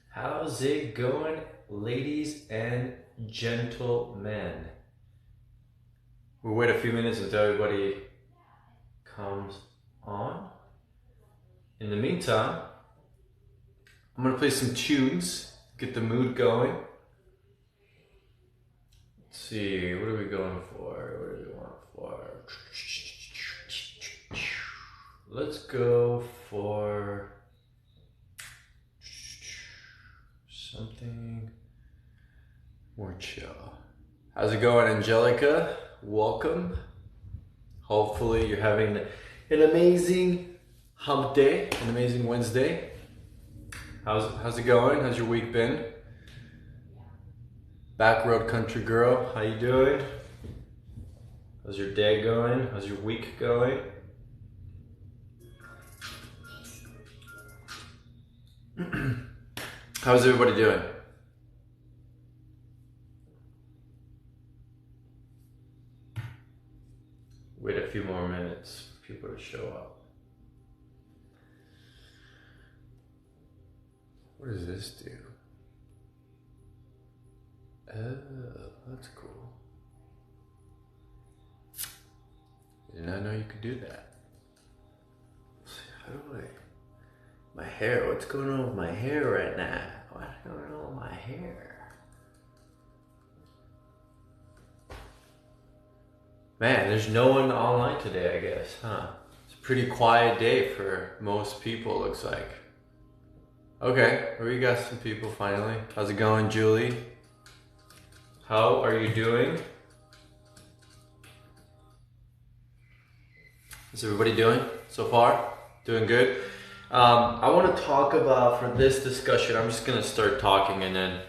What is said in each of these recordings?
How's it going, ladies and gentlemen? We'll wait a few minutes until everybody comes on. In the meantime, I'm gonna play some tunes, get the mood going. Let's see, what are we going for? What do we want for? Let's go for something more chill. How's it going, Angelica? Welcome. Hopefully you're having an amazing hump day, an amazing Wednesday. How's it going? How's your week been? Backroad country girl, how you doing? How's your day going? How's your week going? How's everybody doing? Wait a few more minutes for people to show up. What does this do? Oh, that's cool. Did not know you could do that. How do I... My hair, what's going on with my hair right now? What's going on with my hair? Man, there's no one online today, I guess, huh? It's a pretty quiet day for most people, looks like. Okay, we got some people finally. How's it going, Julie? How are you doing? How's everybody doing so far? Doing good? I want to talk about, for this discussion, I'm just going to start talking and then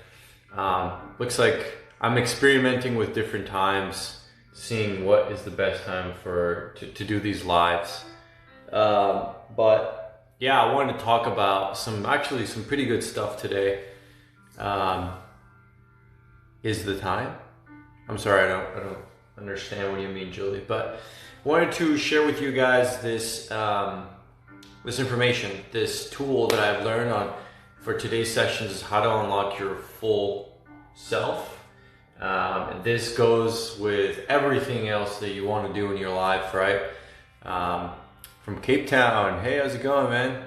looks like I'm experimenting with different times, seeing what is the best time to do these lives. But yeah, I wanted to talk about some pretty good stuff today. Is the time? I'm sorry, I don't understand what you mean, Julie, but I wanted to share with you guys this this information, this tool that I've learned for today's sessions is how to unlock your full self. And this goes with everything else that you want to do in your life, right? From Cape Town, hey, how's it going, man?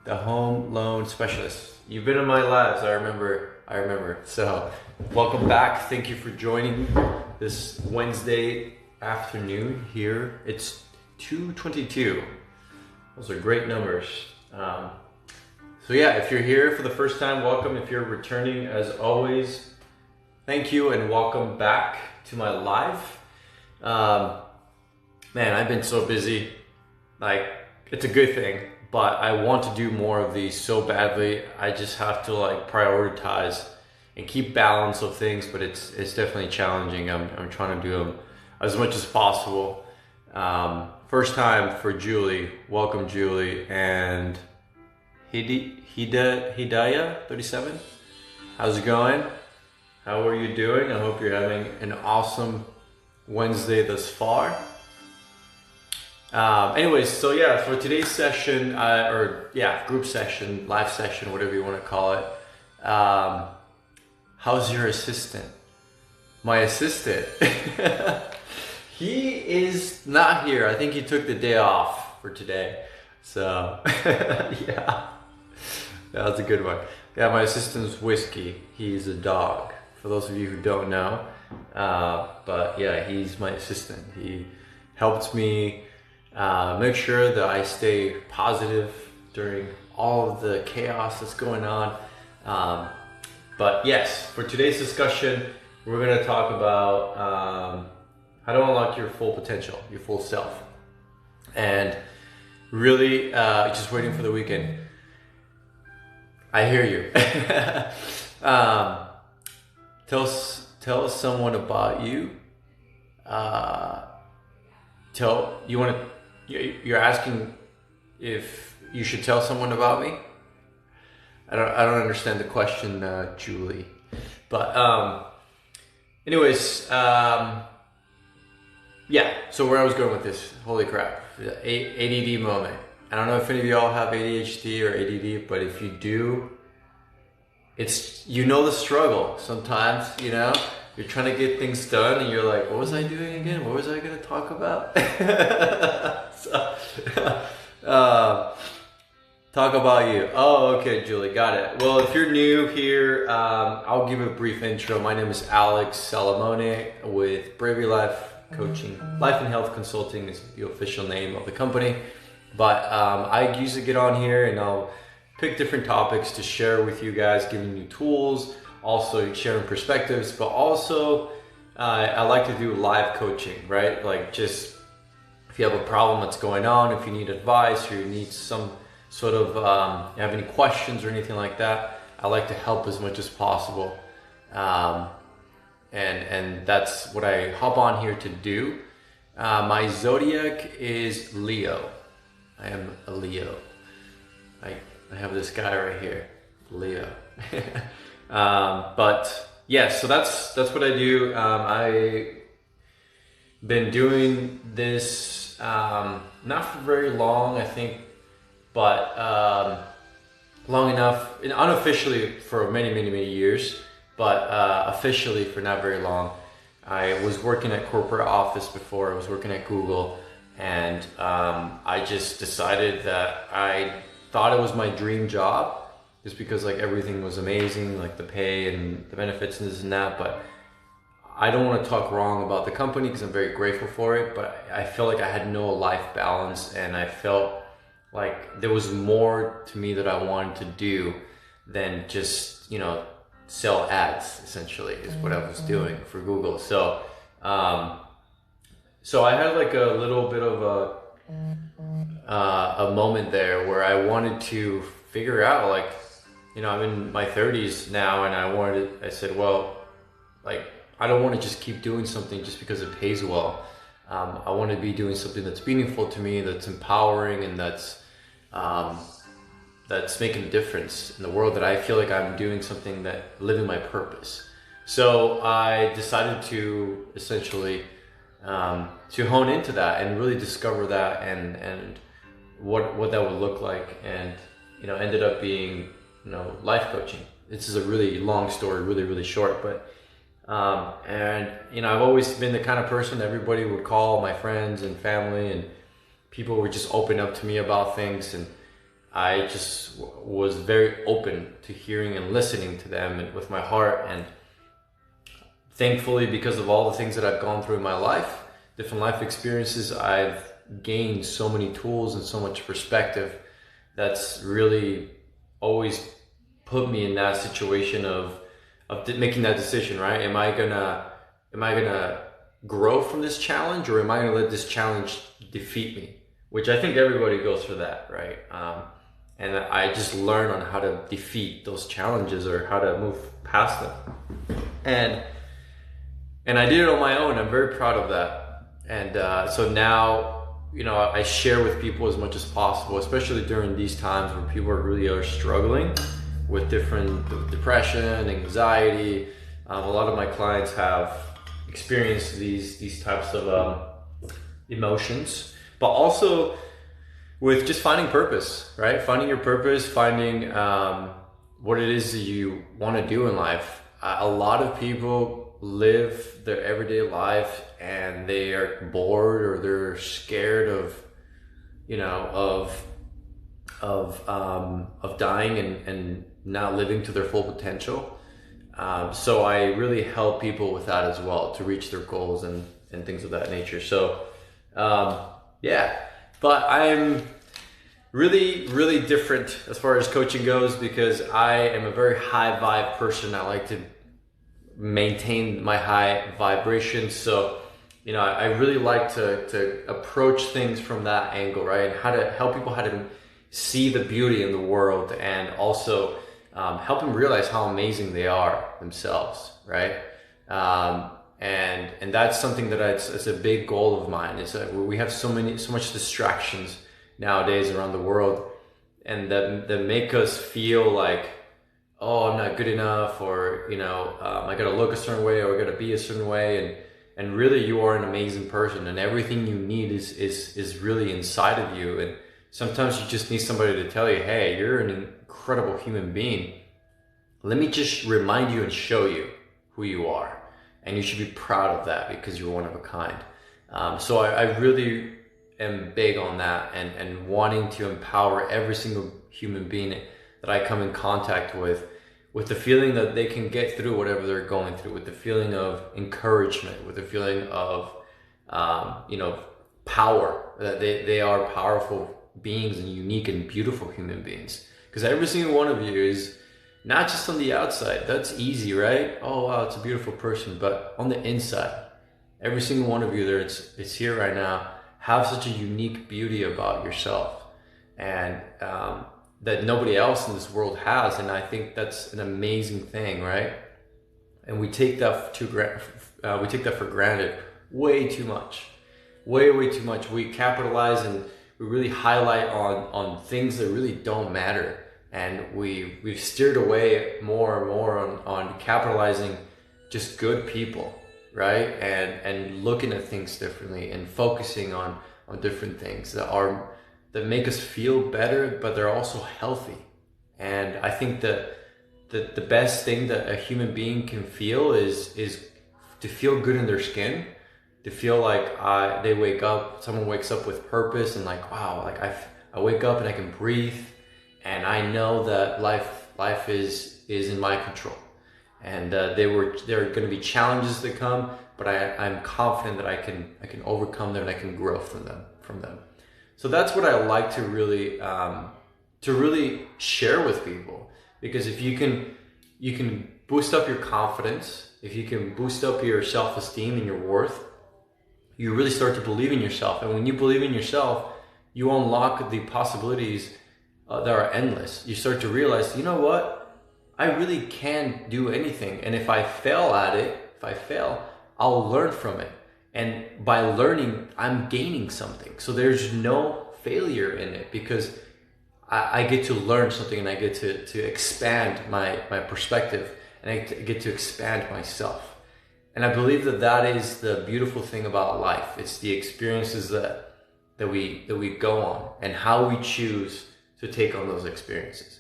The home loan specialist. You've been in my lives, I remember. So, welcome back. Thank you for joining this Wednesday afternoon here. It's 2:22. Those are great numbers. So yeah, if you're here for the first time, welcome. If you're returning, as always, thank you and welcome back to my live. Man, I've been so busy. Like, it's a good thing, but I want to do more of these so badly. I just have to like prioritize and keep balance of things, but it's definitely challenging. I'm trying to do them as much as possible. First time for Julie. Welcome, Julie. And Hidayah 37. How's it going? How are you doing? I hope you're having an awesome Wednesday thus far. Anyways, so yeah, for today's session, group session, live session, whatever you want to call it. How's your assistant? My assistant. He is not here. I think he took the day off for today. So, yeah, that's a good one. Yeah, my assistant's Whiskey. He's a dog, for those of you who don't know. But yeah, he's my assistant. He helps me make sure that I stay positive during all of the chaos that's going on. But yes, for today's discussion, we're going to talk about how to unlock your full potential, your full self. And really, just waiting for the weekend. I hear you. Tell someone about you. You're asking if you should tell someone about me? I don't understand the question, Julie. But anyways, yeah, so where I was going with this, holy crap, ADD moment. I don't know if any of y'all have ADHD or ADD, but if you do, it's, you know, the struggle sometimes, you know, you're trying to get things done and you're like, what was I doing again? What was I going to talk about? Talk about you. Oh, okay, Julie, got it. Well, if you're new here, I'll give a brief intro. My name is Alex Salamone with Bravery Life Coaching. Life and Health Consulting is the official name of the company. But I usually get on here and I'll pick different topics to share with you guys, giving you tools, also sharing perspectives, but also I like to do live coaching, right? Like, just if you have a problem that's going on, if you need advice or you need some sort of, you have any questions or anything like that, I like to help as much as possible. And that's what I hop on here to do. My zodiac is Leo. I am a Leo. I have this guy right here, Leo. But yeah, so that's what I do. I been doing this not for very long, I think, but long enough, and unofficially for many years, but officially for not very long. I was working at corporate office before. I was working at Google, and I just decided that I thought it was my dream job, just because like everything was amazing, like the pay and the benefits and this and that. But I don't want to talk wrong about the company because I'm very grateful for it, but I felt like I had no life balance, and I felt like there was more to me that I wanted to do than just, you know, sell ads, essentially, is what I was doing for Google. So so I had like a little bit of a moment there where I wanted to figure out, like, you know, I'm in my 30s now, and I said, well, like, I don't want to just keep doing something just because it pays well. I want to be doing something that's meaningful to me, that's empowering, and that's making a difference in the world, that I feel like I'm doing something, that living my purpose. So I decided to essentially to hone into that and really discover that, and what that would look like, and, you know, ended up being, you know, life coaching. This is a really long story, really short, but and, you know, I've always been the kind of person everybody would call, my friends and family, and people would just open up to me about things, and I just was very open to hearing and listening to them, and with my heart. And thankfully, because of all the things that I've gone through in my life, different life experiences, I've gained so many tools and so much perspective that's really always put me in that situation of making that decision, right? Am I gonna grow from this challenge, or am I gonna let this challenge defeat me? Which I think everybody goes through that, right? And I just learned on how to defeat those challenges, or how to move past them. And I did it on my own. I'm very proud of that. And so now, you know, I share with people as much as possible, especially during these times where people really are struggling with depression, anxiety. A lot of my clients have experienced these types of emotions, but also with just finding purpose, right? Finding your purpose, finding what it is that you want to do in life. A lot of people live their everyday life and they are bored, or they're scared of, you know, of dying and not living to their full potential. So I really help people with that as well, to reach their goals and things of that nature. So yeah, but I'm really different as far as coaching goes, because I am a very high vibe person. I like to maintain my high vibration. So, you know, I really like to approach things from that angle, right? And how to help people how to see the beauty in the world, and also help them realize how amazing they are themselves, right? And that's something that it's a big goal of mine. Is that we have so much distractions nowadays around the world, and that make us feel like, oh, I'm not good enough, or, you know, I gotta look a certain way, or I gotta be a certain way, and really you are an amazing person, and everything you need is really inside of you. And sometimes you just need somebody to tell you, hey, you're an incredible human being, let me just remind you and show you who you are. And you should be proud of that because you're one of a kind. So I really am big on that and wanting to empower every single human being that I come in contact with the feeling that they can get through whatever they're going through, with the feeling of encouragement, with the feeling of, power, that they are powerful beings and unique and beautiful human beings. Because every single one of you is not just on the outside. That's easy, right? Oh, wow, it's a beautiful person. But on the inside, every single one of you there, it's here right now, have such a unique beauty about yourself. And that nobody else in this world has. And I think that's an amazing thing, right? And we take that for granted way too much. Way too much. We capitalize and we really highlight on things that really don't matter. And we've steered away more and more on capitalizing just good people, right? And looking at things differently and focusing on different things that make us feel better, but they're also healthy. And I think that the best thing that a human being can feel is to feel good in their skin, to feel like someone wakes up with purpose and like, wow, like I wake up and I can breathe and I know that life is in my control. And there are going to be challenges that come, but I'm confident that I can overcome them and I can grow from them. So that's what I like to really share with people, because if you can boost up your confidence, if you can boost up your self-esteem and your worth, you really start to believe in yourself. And when you believe in yourself, you unlock the possibilities that are endless. You start to realize, you know what? I really can do anything. And if I fail at it, I'll learn from it. And by learning, I'm gaining something. So there's no failure in it, because I get to learn something and I get to expand my perspective, and I get to expand myself. And I believe that is the beautiful thing about life. It's the experiences that we go on and how we choose to take on those experiences.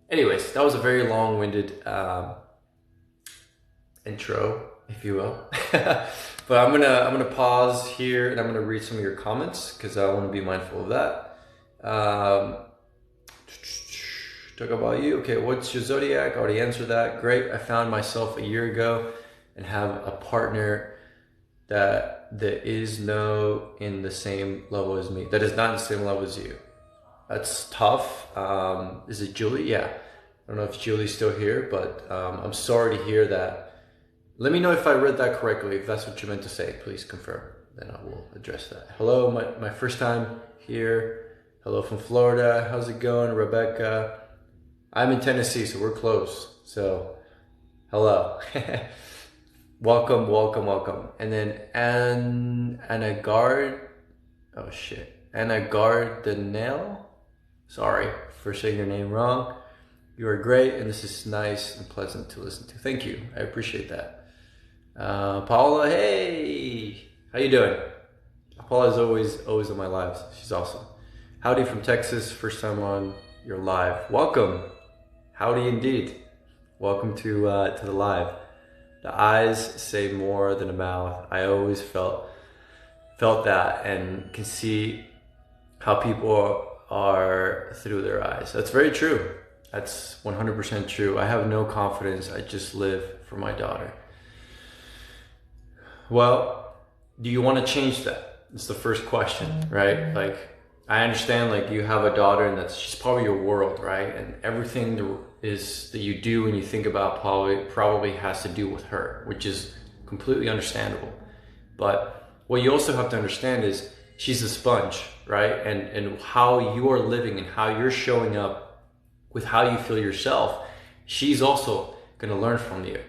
Anyways, that was a very long-winded intro, if you will. But I'm gonna pause here and I'm gonna read some of your comments because I want to be mindful of that. Talk about you. Okay, what's your zodiac? I already answered that. Great. I found myself a year ago and have a partner that is not in the same level as me. That is not in the same level as you. That's tough. Is it Julie? Yeah. I don't know if Julie's still here, but I'm sorry to hear that. Let me know if I read that correctly. If that's what you meant to say, please confirm. Then I will address that. Hello, my first time here. Hello from Florida. How's it going, Rebecca? I'm in Tennessee, so we're close. So, hello. Welcome. And then Anagard. Oh shit. Anagard Danelle. Sorry for saying your name wrong. You are great, and this is nice and pleasant to listen to. Thank you. I appreciate that. Paula, hey, how you doing? Paula is always on my lives. She's awesome. Howdy from Texas. First time on your live. Welcome. Howdy indeed. Welcome to the live. The eyes say more than a mouth. I always felt that, and can see how people are through their eyes. That's very true. That's 100% true. I have no confidence. I just live for my daughter. Well, do you want to change that? It's the first question, right? Like, I understand, like, you have a daughter and she's probably your world, right? And everything that you do and you think about probably has to do with her, which is completely understandable. But what you also have to understand is she's a sponge, right? And how you are living and how you're showing up with how you feel yourself, she's also going to learn from you.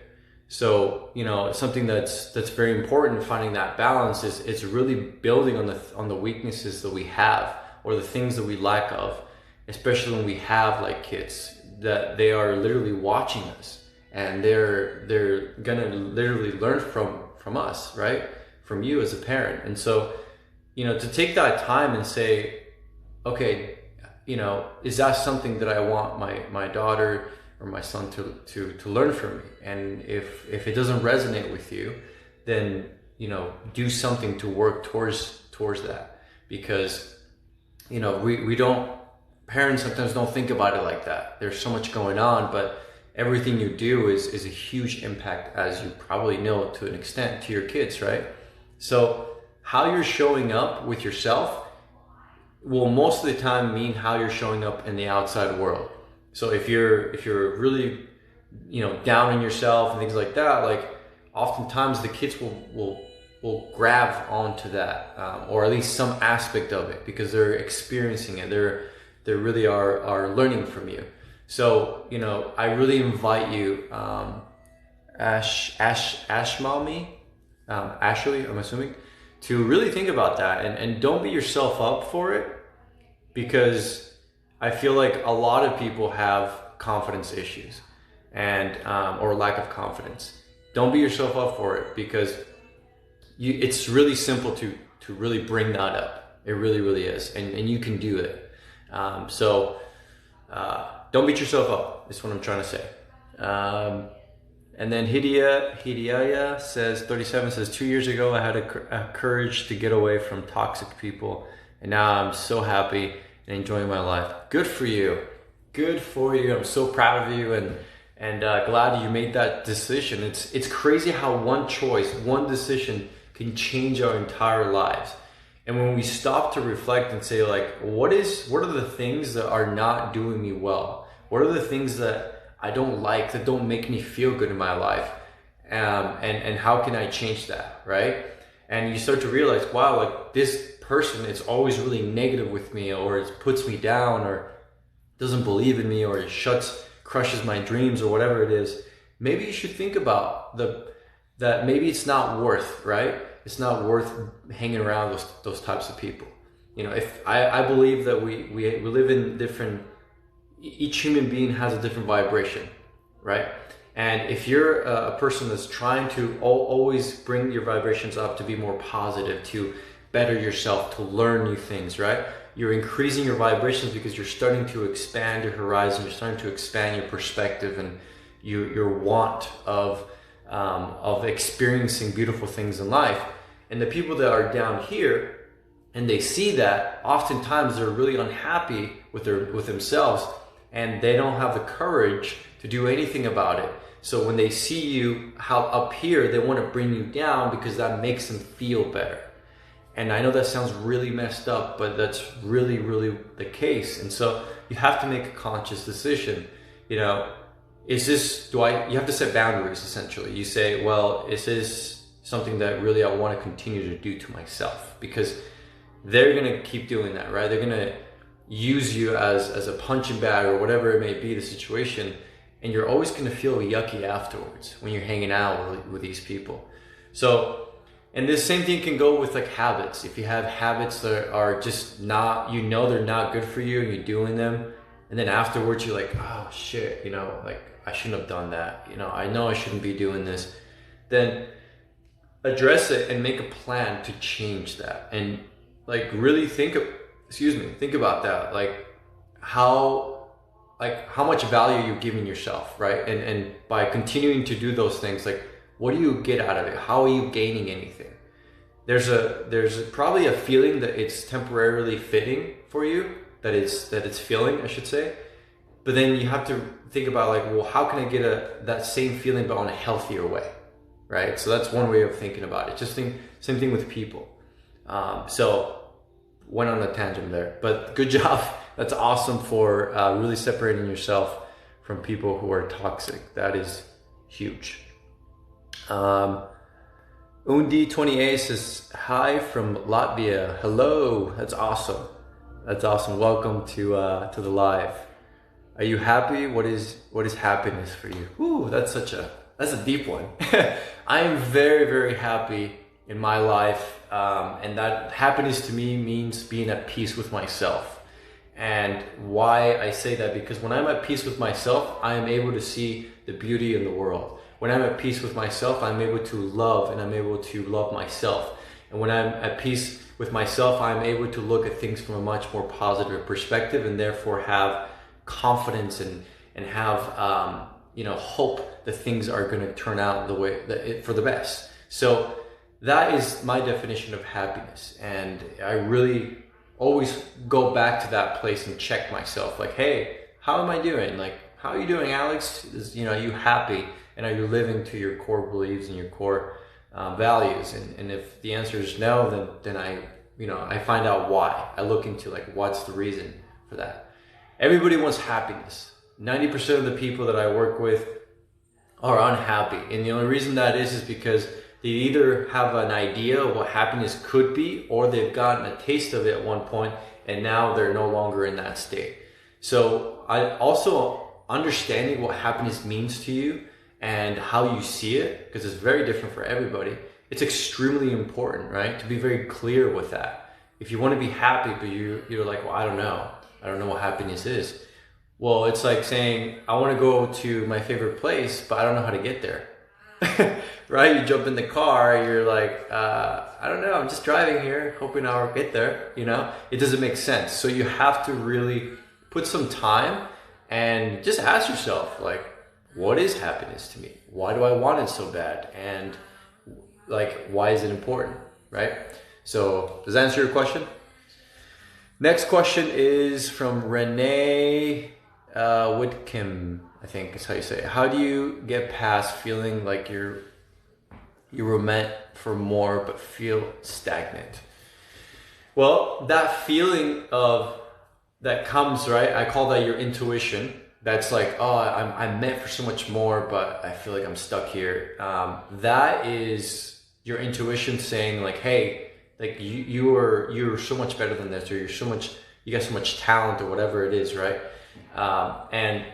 So, something that's very important, finding that balance is it's really building on the weaknesses that we have, or the things that we lack of, especially when we have like kids, that they are literally watching us and they're gonna literally learn from us, right? From you as a parent. And so, to take that time and say, okay, is that something that I want my daughter or my son to learn from me. And if it doesn't resonate with you, then, you know, do something to work towards that. Because, you know, we don't, parents sometimes don't think about it like that. There's so much going on, but everything you do is a huge impact, as you probably know to an extent, to your kids, right? So how you're showing up with yourself will most of the time mean how you're showing up in the outside world. So if you're really, you know, down on yourself and things like that, like oftentimes the kids will grab onto that, or at least some aspect of it, because they're experiencing it. They really are learning from you. So, you know, I really invite you, Ashley, I'm assuming, to really think about that, and don't beat yourself up for it, because I feel like a lot of people have confidence issues and or lack of confidence. Don't beat yourself up for it, because it's really simple to really bring that up. It really, really is, and you can do it. Don't beat yourself up, is what I'm trying to say. And then Hidiaya says, 37, says, 2 years ago I had a courage to get away from toxic people, and now I'm so happy and enjoying my life. Good for you. Good for you. I'm so proud of you, and glad you made that decision. It's crazy how one choice, one decision can change our entire lives. And when we stop to reflect and say, like, what are the things that are not doing me well? What are the things that I don't like, that don't make me feel good in my life? And how can I change that, right? And you start to realize, wow, like this person is always really negative with me, or it puts me down, or doesn't believe in me, or it crushes my dreams, or whatever it is. Maybe you should think about that maybe it's not worth, right? It's not worth hanging around those types of people. You know, if I believe that we live in different, each human being has a different vibration, right? And if you're a person that's trying to always bring your vibrations up to be more positive, to better yourself, to learn new things, right? You're increasing your vibrations because you're starting to expand your horizon, you're starting to expand your perspective and your want of experiencing beautiful things in life. And the people that are down here and they see that, oftentimes they're really unhappy with themselves, and they don't have the courage to do anything about it. So when they see you how up here, they want to bring you down because that makes them feel better. And I know that sounds really messed up, but that's really, really the case. And so you have to make a conscious decision. You know, you have to set boundaries, essentially. You say, well, is this something that really I want to continue to do to myself? Because they're going to keep doing that, right? They're going to use you as a punching bag, or whatever it may be, the situation. And you're always going to feel yucky afterwards when you're hanging out with these people. So, and the same thing can go with like habits. If you have habits that are just not, you know, they're not good for you, and you're doing them, and then afterwards you're like, oh shit, you know, like I shouldn't have done that. You know I shouldn't be doing this. Then address it and make a plan to change that. And like really think about that. Like how much value you're giving yourself, right? And by continuing to do those things, like what do you get out of it? How are you gaining anything? There's probably a feeling that it's temporarily fitting for you, that it's feeling, I should say. But then you have to think about like, well, how can I get that same feeling but on a healthier way, right? So that's one way of thinking about it. Same thing with people. So went on a tangent there, but good job. That's awesome for really separating yourself from people who are toxic. That is huge. Undi28 says, hi from Latvia. Hello. That's awesome. That's awesome. Welcome to the live. Are you happy? What is happiness for you? Ooh, that's a deep one. I am very, very happy in my life. And that happiness to me means being at peace with myself. And why I say that, because when I'm at peace with myself, I am able to see the beauty in the world. When I'm at peace with myself, I'm able to love, and I'm able to love myself. And when I'm at peace with myself, I'm able to look at things from a much more positive perspective, and therefore have confidence and and have hope that things are going to turn out the way for the best. So that is my definition of happiness, and I really always go back to that place and check myself, like, hey, how am I doing? Like, how are you doing, Alex? Are you happy, and are you living to your core beliefs and your core values? And if the answer is no, then I find out why. I look into like, what's the reason for that? Everybody wants happiness. 90% of the people that I work with are unhappy, and the only reason that is because they either have an idea of what happiness could be, or they've gotten a taste of it at one point and now they're no longer in that state. So I also understanding what happiness means to you and how you see it, because it's very different for everybody. It's extremely important, right? To be very clear with that. If you want to be happy, but you're like, well, I don't know what happiness is. Well, it's like saying, I want to go to my favorite place, but I don't know how to get there. Right? You jump in the car, you're like, I don't know, I'm just driving here, hoping I'll get there. It doesn't make sense. So you have to really put some time and just ask yourself, like, what is happiness to me? Why do I want it so bad? And like, why is it important? Right? So does that answer your question? Next question is from Renee Whitcomb, I think is how you say it. How do you get past feeling like you were meant for more but feel stagnant? Well, that feeling that comes, right? I call that your intuition. That's like, oh, I'm meant for so much more, but I feel like I'm stuck here. That is your intuition saying like, hey, like you're so much better than this, or you got so much talent, or whatever it is, right? And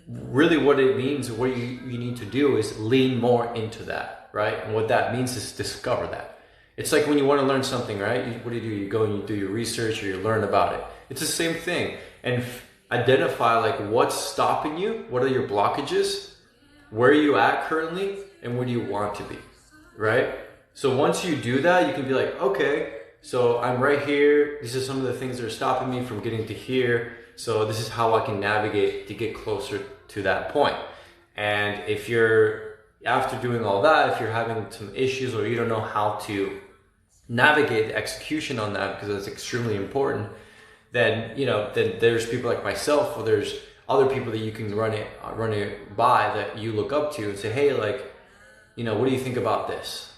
really what it means, what you need to do is lean more into that, right? And what that means is discover that. It's like when you want to learn something, right? What do? You go and you do your research, or you learn about it. It's the same thing. And identify like what's stopping you, what are your blockages, where are you at currently, and where do you want to be, right? So once you do that, you can be like, okay, so I'm right here. These are some of the things that are stopping me from getting to here. So this is how I can navigate to get closer to that point. And if you're, after doing all that, if you're having some issues or you don't know how to navigate the execution on that, because that's extremely important, then then there's people like myself, or there's other people that you can run it by, that you look up to and say, hey, like, what do you think about this?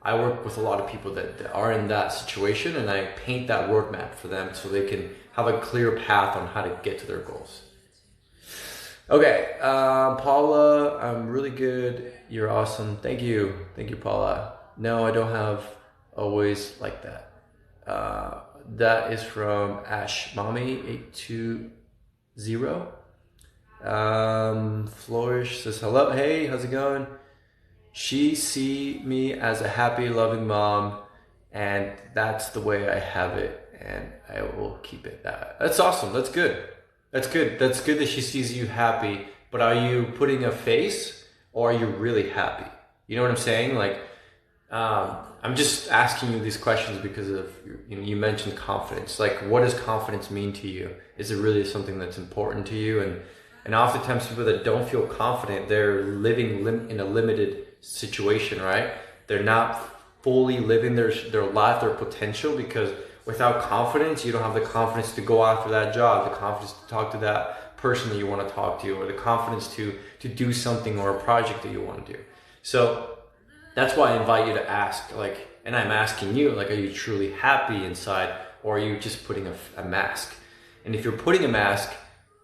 I work with a lot of people that are in that situation, and I paint that roadmap for them so they can have a clear path on how to get to their goals. Okay, Paula, I'm really good. You're awesome. Thank you, Paula. No, I don't have always like that. That is from Ash Mommy 820. Flourish says hello. Hey, how's it going? She see me as a happy, loving mom, and that's the way I have it, and I will keep it that. That's awesome. That's good. That's good that she sees you happy, but are you putting a face, or are you really happy? You know what I'm saying? Like, I'm just asking you these questions because of, you mentioned confidence. Like, what does confidence mean to you? Is it really something that's important to you? And oftentimes people that don't feel confident, they're living in a limited situation, right? They're not fully living their life, their potential, because without confidence, you don't have the confidence to go after that job, the confidence to talk to that person that you want to talk to, or the confidence to do something or a project that you want to do. So that's why I invite you to ask, like, and I'm asking you, like, are you truly happy inside, or are you just putting a mask? And if you're putting a mask,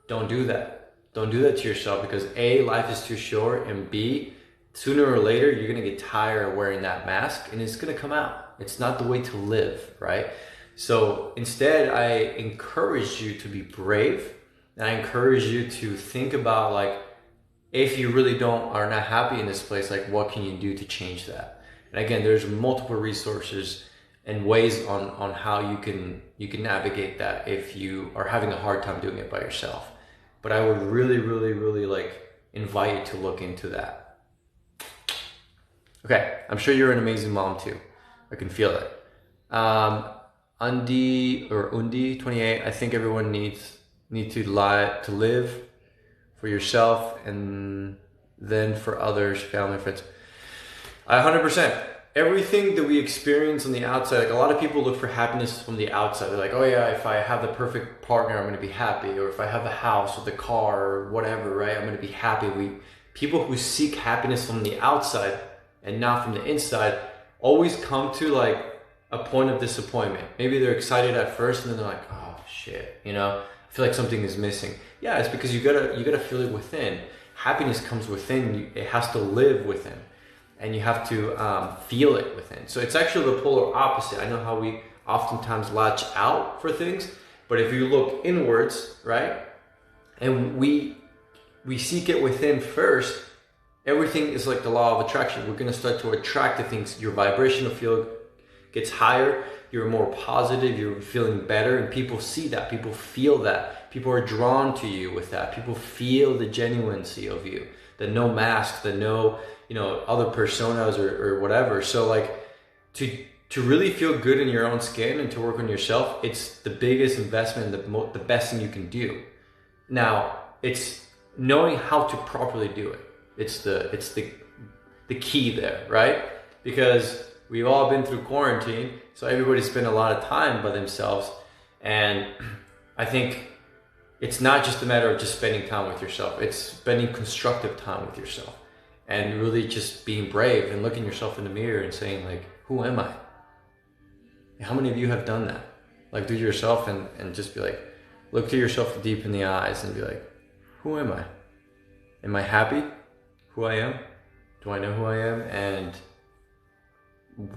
don't do that. Don't do that to yourself, because A, life is too short, and B, sooner or later, you're going to get tired of wearing that mask, and it's going to come out. It's not the way to live, right? So instead, I encourage you to be brave, and I encourage you to think about, like, if you really are not happy in this place, like, what can you do to change that? And again, there's multiple resources and ways on how you can navigate that if you are having a hard time doing it by yourself. But I would really, really, really invite you to look into that. Okay, I'm sure you're an amazing mom too. I can feel it. Undi 28. I think everyone needs to live for yourself, and then for others, family, friends. 100%. Everything that we experience on the outside, like a lot of people look for happiness from the outside. They're like, oh yeah, if I have the perfect partner, I'm going to be happy. Or if I have the house or the car or whatever, right, I'm going to be happy. People who seek happiness from the outside and not from the inside always come to like a point of disappointment. Maybe they're excited at first and then they're like, oh shit, you know, I feel like something is missing. Yeah, it's because you gotta feel it within. Happiness comes within. It has to live within. And you have to feel it within. So it's actually the polar opposite. I know how we oftentimes latch out for things, but if you look inwards, right, and we seek it within first, everything is like the law of attraction. We're gonna start to attract the things. Your vibrational field gets higher, you're more positive, you're feeling better, and people see that, people feel that. People are drawn to you with that. People feel the genuineness of you, the no mask, the no, you know, other personas or whatever. So like to really feel good in your own skin and to work on yourself, it's the biggest investment, the best thing you can do. Now, it's knowing how to properly do it. It's the key there, right? Because we've all been through quarantine, so everybody spent a lot of time by themselves, and I think it's not just a matter of just spending time with yourself. It's spending constructive time with yourself and really just being brave and looking yourself in the mirror and saying like, who am I? How many of you have done that? Like, do yourself and just be like, look to yourself deep in the eyes and be like, who am I? Am I happy who I am? Do I know who I am? And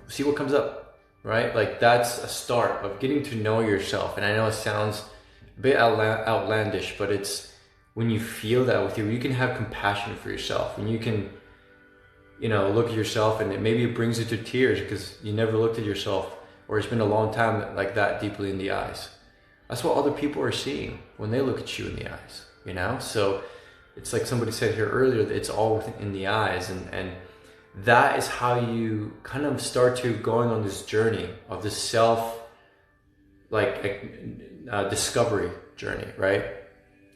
see what comes up, right? Like, that's a start of getting to know yourself. And I know it sounds a bit outlandish, but it's when you feel that with you, you can have compassion for yourself, and you can, you know, look at yourself, and maybe it brings you to tears because you never looked at yourself, or it's been a long time like that deeply in the eyes. That's what other people are seeing when they look at you in the eyes, you know? So it's like somebody said here earlier, that it's all within the eyes, and that is how you kind of start to going on this journey of this self, discovery journey, right?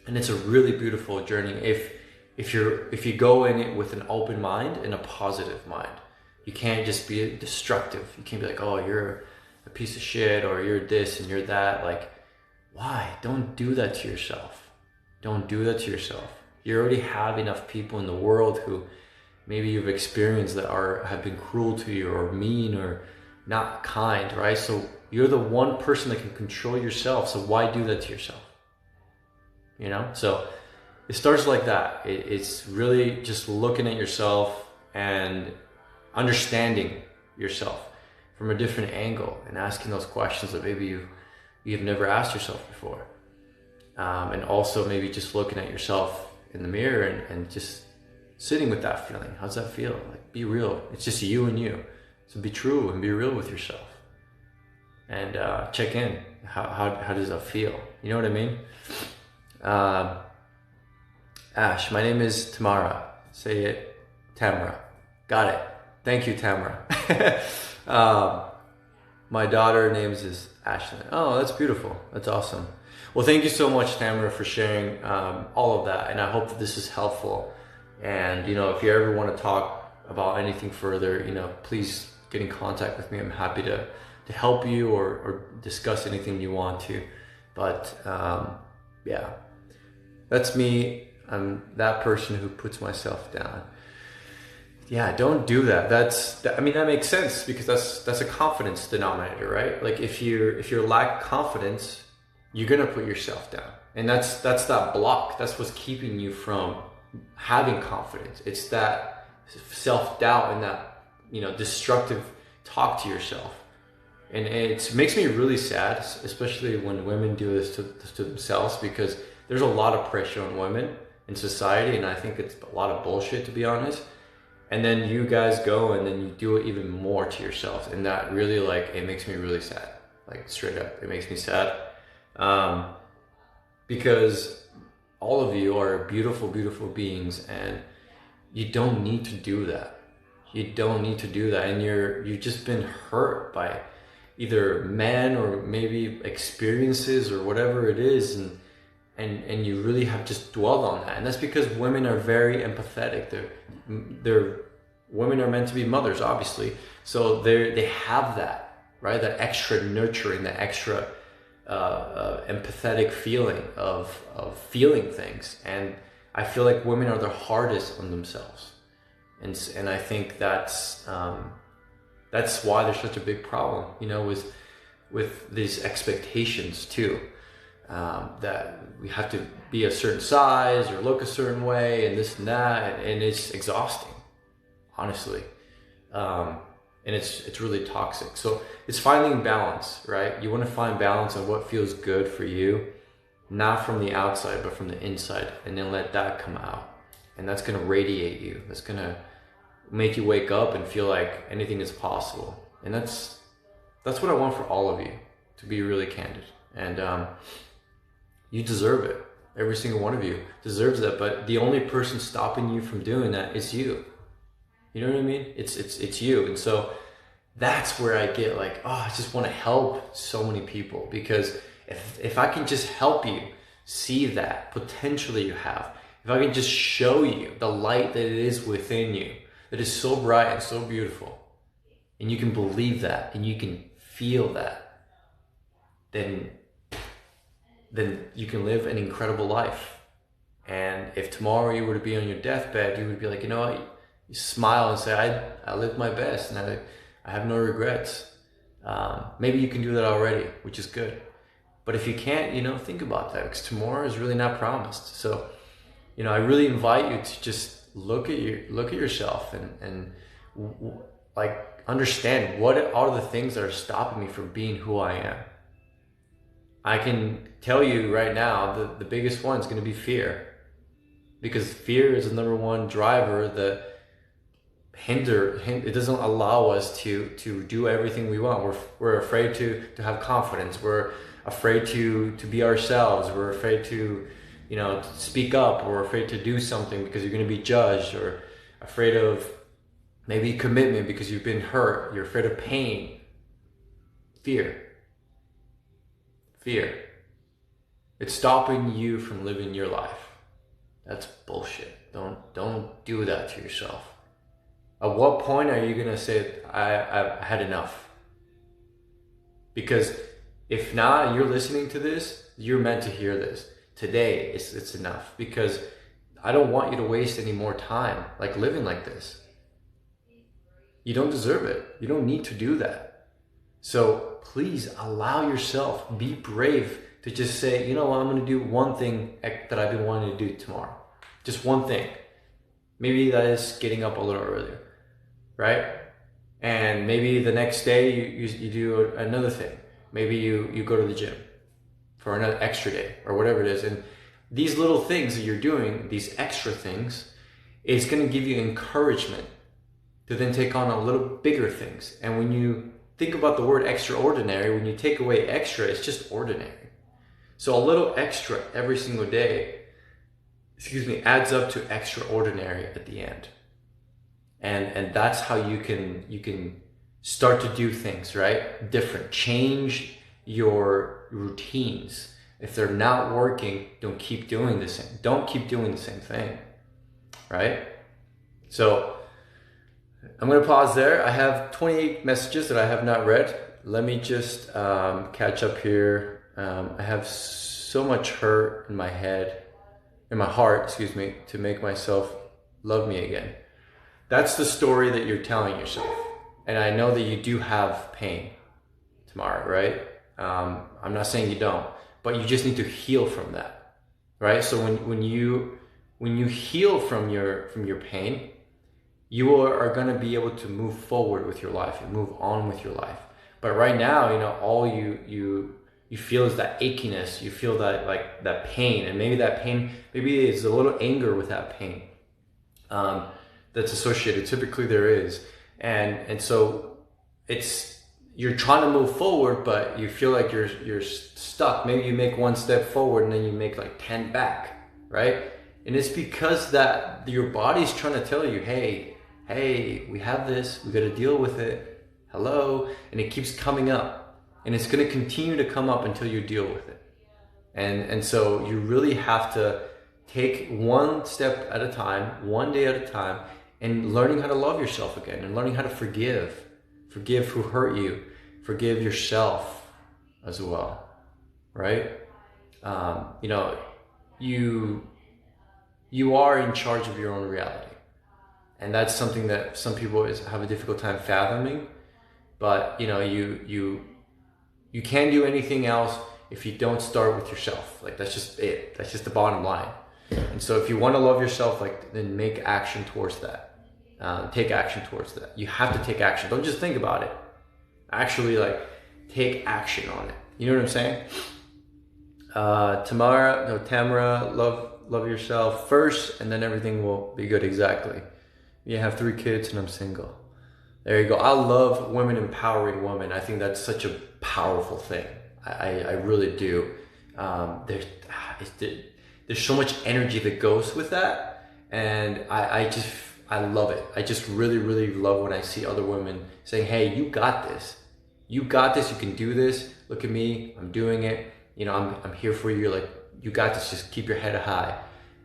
And it's a really beautiful journey if you go in it with an open mind and a positive mind. You can't just be destructive. You can't be like, oh, you're a piece of shit, or you're this and you're that. Like, why? Don't do that to yourself. Don't do that to yourself. You already have enough people in the world who maybe you've experienced that have been cruel to you or mean or not kind, right? So you're the one person that can control yourself. So why do that to yourself? You know? So it starts like that. It's really just looking at yourself and understanding yourself from a different angle and asking those questions that maybe you've never asked yourself before. And also maybe just looking at yourself in the mirror and just sitting with that feeling. How's that feel? Like, be real. It's just you and you. So be true and be real with yourself. And check in. How does that feel? You know what I mean? Ash, my name is Tamara. Say it, Tamara. Got it. Thank you, Tamara. My daughter names is Ashlyn. Oh, that's beautiful. That's awesome. Well, thank you so much, Tamara, for sharing all of that. And I hope that this is helpful. And, you know, if you ever want to talk about anything further, you know, please get in contact with me. I'm happy to help you or discuss anything you want to. But yeah, that's me. I'm that person who puts myself down. Yeah, don't do that. I mean, that makes sense because that's a confidence denominator, right? Like if you lack confidence, you're gonna put yourself down, and that's that block. That's what's keeping you from having confidence. It's that self-doubt and that, you know, destructive talk to yourself. And it makes me really sad, especially when women do this to themselves, because there's a lot of pressure on women in society, and I think it's a lot of bullshit, to be honest. And then you guys go and then you do it even more to yourselves, and that really, like, it makes me really sad. Like, straight up, it makes me sad. Because all of you are beautiful, beautiful beings, and you don't need to do that. You don't need to do that, and you've just been hurt by either men or maybe experiences or whatever it is, and and you really have just dwelled on that. And that's because women are very empathetic. Women are meant to be mothers, obviously, so they have that, right? That extra nurturing, that extra empathetic feeling of feeling things. And I feel like women are the hardest on themselves, and I think that's why there's such a big problem, you know, with these expectations too, that we have to be a certain size or look a certain way and this and that, and it's exhausting, honestly, and it's really toxic. So it's finding balance, right? You want to find balance on what feels good for you, not from the outside but from the inside, and then let that come out, and that's going to radiate you. That's going to make you wake up and feel like anything is possible. And that's what I want for all of you, to be really candid. And you deserve it. Every single one of you deserves that. But the only person stopping you from doing that is you. You know what I mean? It's you. And so that's where I get like, oh, I just want to help so many people, because if I can just help you see that potential that you have, if I can just show you the light that it is within you, that is so bright and so beautiful, and you can believe that and you can feel that, then you can live an incredible life. And if tomorrow you were to be on your deathbed, you would be like, you know what, you smile and say, I lived my best and I have no regrets. Maybe you can do that already, which is good. But if you can't, you know, think about that, because tomorrow is really not promised. So, you know, I really invite you to just look at yourself and like understand what are the things that are stopping me from being who I am. I can tell you right now, the biggest one is going to be fear, because fear is the number one driver that it doesn't allow us to do everything we want. We're afraid to have confidence. We're afraid to be ourselves. We're afraid to, you know, to speak up. We're afraid to do something because you're going to be judged, or afraid of maybe commitment because you've been hurt. You're afraid of pain. Fear. It's stopping you from living your life. That's bullshit. Don't do that to yourself. At what point are you going to say, I've had enough? Because if not, you're listening to this, you're meant to hear this. Today, it's enough, because I don't want you to waste any more time like living like this. You don't deserve it. You don't need to do that. So please allow yourself, be brave to just say, you know what, I'm going to do one thing that I've been wanting to do tomorrow. Just one thing. Maybe that is getting up a little earlier, right? And maybe the next day you do another thing. Maybe you go to the gym for another extra day or whatever it is. And these little things that you're doing, these extra things, is going to give you encouragement to then take on a little bigger things. And when you think about the word extraordinary, when you take away extra, it's just ordinary. So a little extra every single day, adds up to extraordinary at the end. And that's how you can start to do things, right? Different. Change your routines. If they're not working, don't keep doing the same. Don't keep doing the same thing, right? So I'm going to pause there. I have 28 messages that I have not read. Let me just catch up here. I have so much hurt in my heart, to make myself love me again. That's the story that you're telling yourself. And I know that you do have pain tomorrow, right? I'm not saying you don't, but you just need to heal from that, right? So when you heal from your pain, you are going to be able to move forward with your life and move on with your life. But right now, you know, all you feel is that achiness. You feel that, like, that pain, and maybe that pain, maybe it's a little anger with that pain that's associated. Typically there is, and so you're trying to move forward, but you feel like you're stuck. Maybe you make one step forward and then you make like 10 back, right? And it's because that your body's trying to tell you, hey, we have this, we got to deal with it. Hello, and it keeps coming up, and it's going to continue to come up until you deal with it. And so you really have to take one step at a time, one day at a time, and learning how to love yourself again, and learning how to forgive who hurt you, forgive yourself as well, right? You know, you are in charge of your own reality, and that's something that some people have a difficult time fathoming. But you know, you can't do anything else if you don't start with yourself. Like, that's just it. That's just the bottom line. And so if you want to love yourself, like, then make action towards that. Take action towards that. You have to take action. Don't just think about it. Actually, like, take action on it. You know what I'm saying? Tamara, love yourself first, and then everything will be good. Exactly. You have 3 kids, and I'm single. There you go. I love women empowering women. I think that's such a powerful thing. I really do. There's so much energy that goes with that, and I love it. I just really, really love when I see other women saying, "Hey, you got this. You got this. You can do this. Look at me. I'm doing it. You know, I'm here for you. You're like, you got this. Just keep your head high."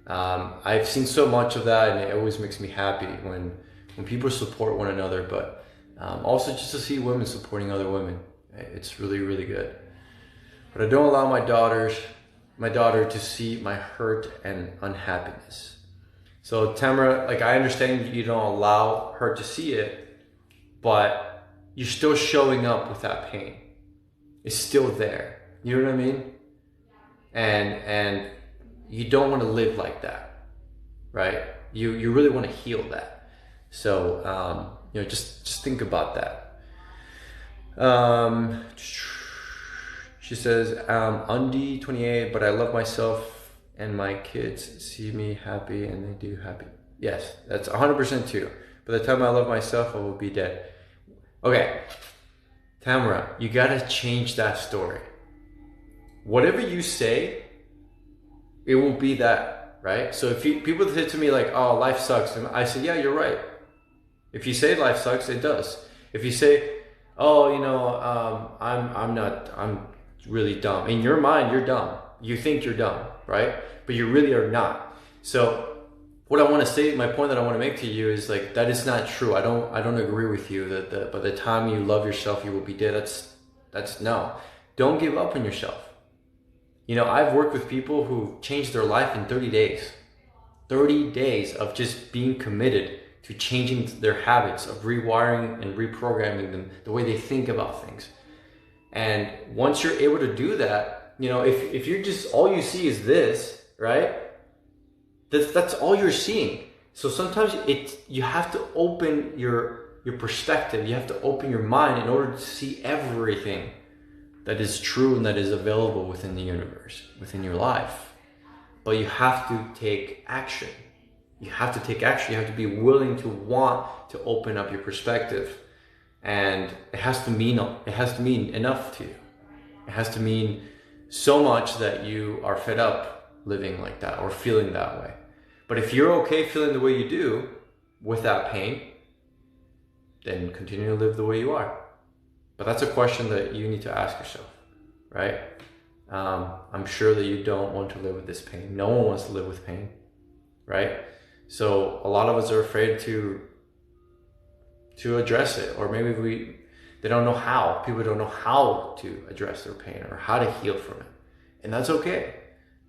I've seen so much of that, and it always makes me happy when people support one another. But also just to see women supporting other women, it's really, really good. But I don't allow my daughter to see my hurt and unhappiness. So Tamara, like, I understand you don't allow her to see it, but you're still showing up with that pain. It's still there. You know what I mean? And you don't want to live like that, right? You really want to heal that. So you know, just think about that. She says, Undi 28, but I love myself and my kids see me happy and they do happy. Yes, that's 100% true. By the time I love myself, I will be dead. Okay, Tamara, you gotta change that story. Whatever you say, it will be that, right? So if people say to me like, "Oh, life sucks," and I say, "Yeah, you're right." If you say life sucks, it does. If you say, "Oh, you know, I'm really dumb," in your mind, you're dumb. You think you're dumb, right? But you really are not. So what I want to say, my point that I want to make to you is like, that is not true. I don't agree with you that by the time you love yourself, you will be dead. That's no. Don't give up on yourself. You know, I've worked with people who changed their life in 30 days. 30 days of just being committed to changing their habits, of rewiring and reprogramming them, the way they think about things. And once you're able to do that, you know, if you're just, all you see is this, right? That's all you're seeing. So sometimes you have to open your perspective. You have to open your mind in order to see everything that is true and that is available within the universe, within your life. But you have to take action. You have to take action. You have to be willing to want to open up your perspective. And it has to mean enough to you. It has to mean so much that you are fed up living like that or feeling that way. But if you're okay feeling the way you do without pain, then continue to live the way you are. But that's a question that you need to ask yourself, right? I'm sure that you don't want to live with this pain. No one wants to live with pain, right? So a lot of us are afraid to address it, or maybe they don't know how. People don't know how to address their pain or how to heal from it. And that's okay.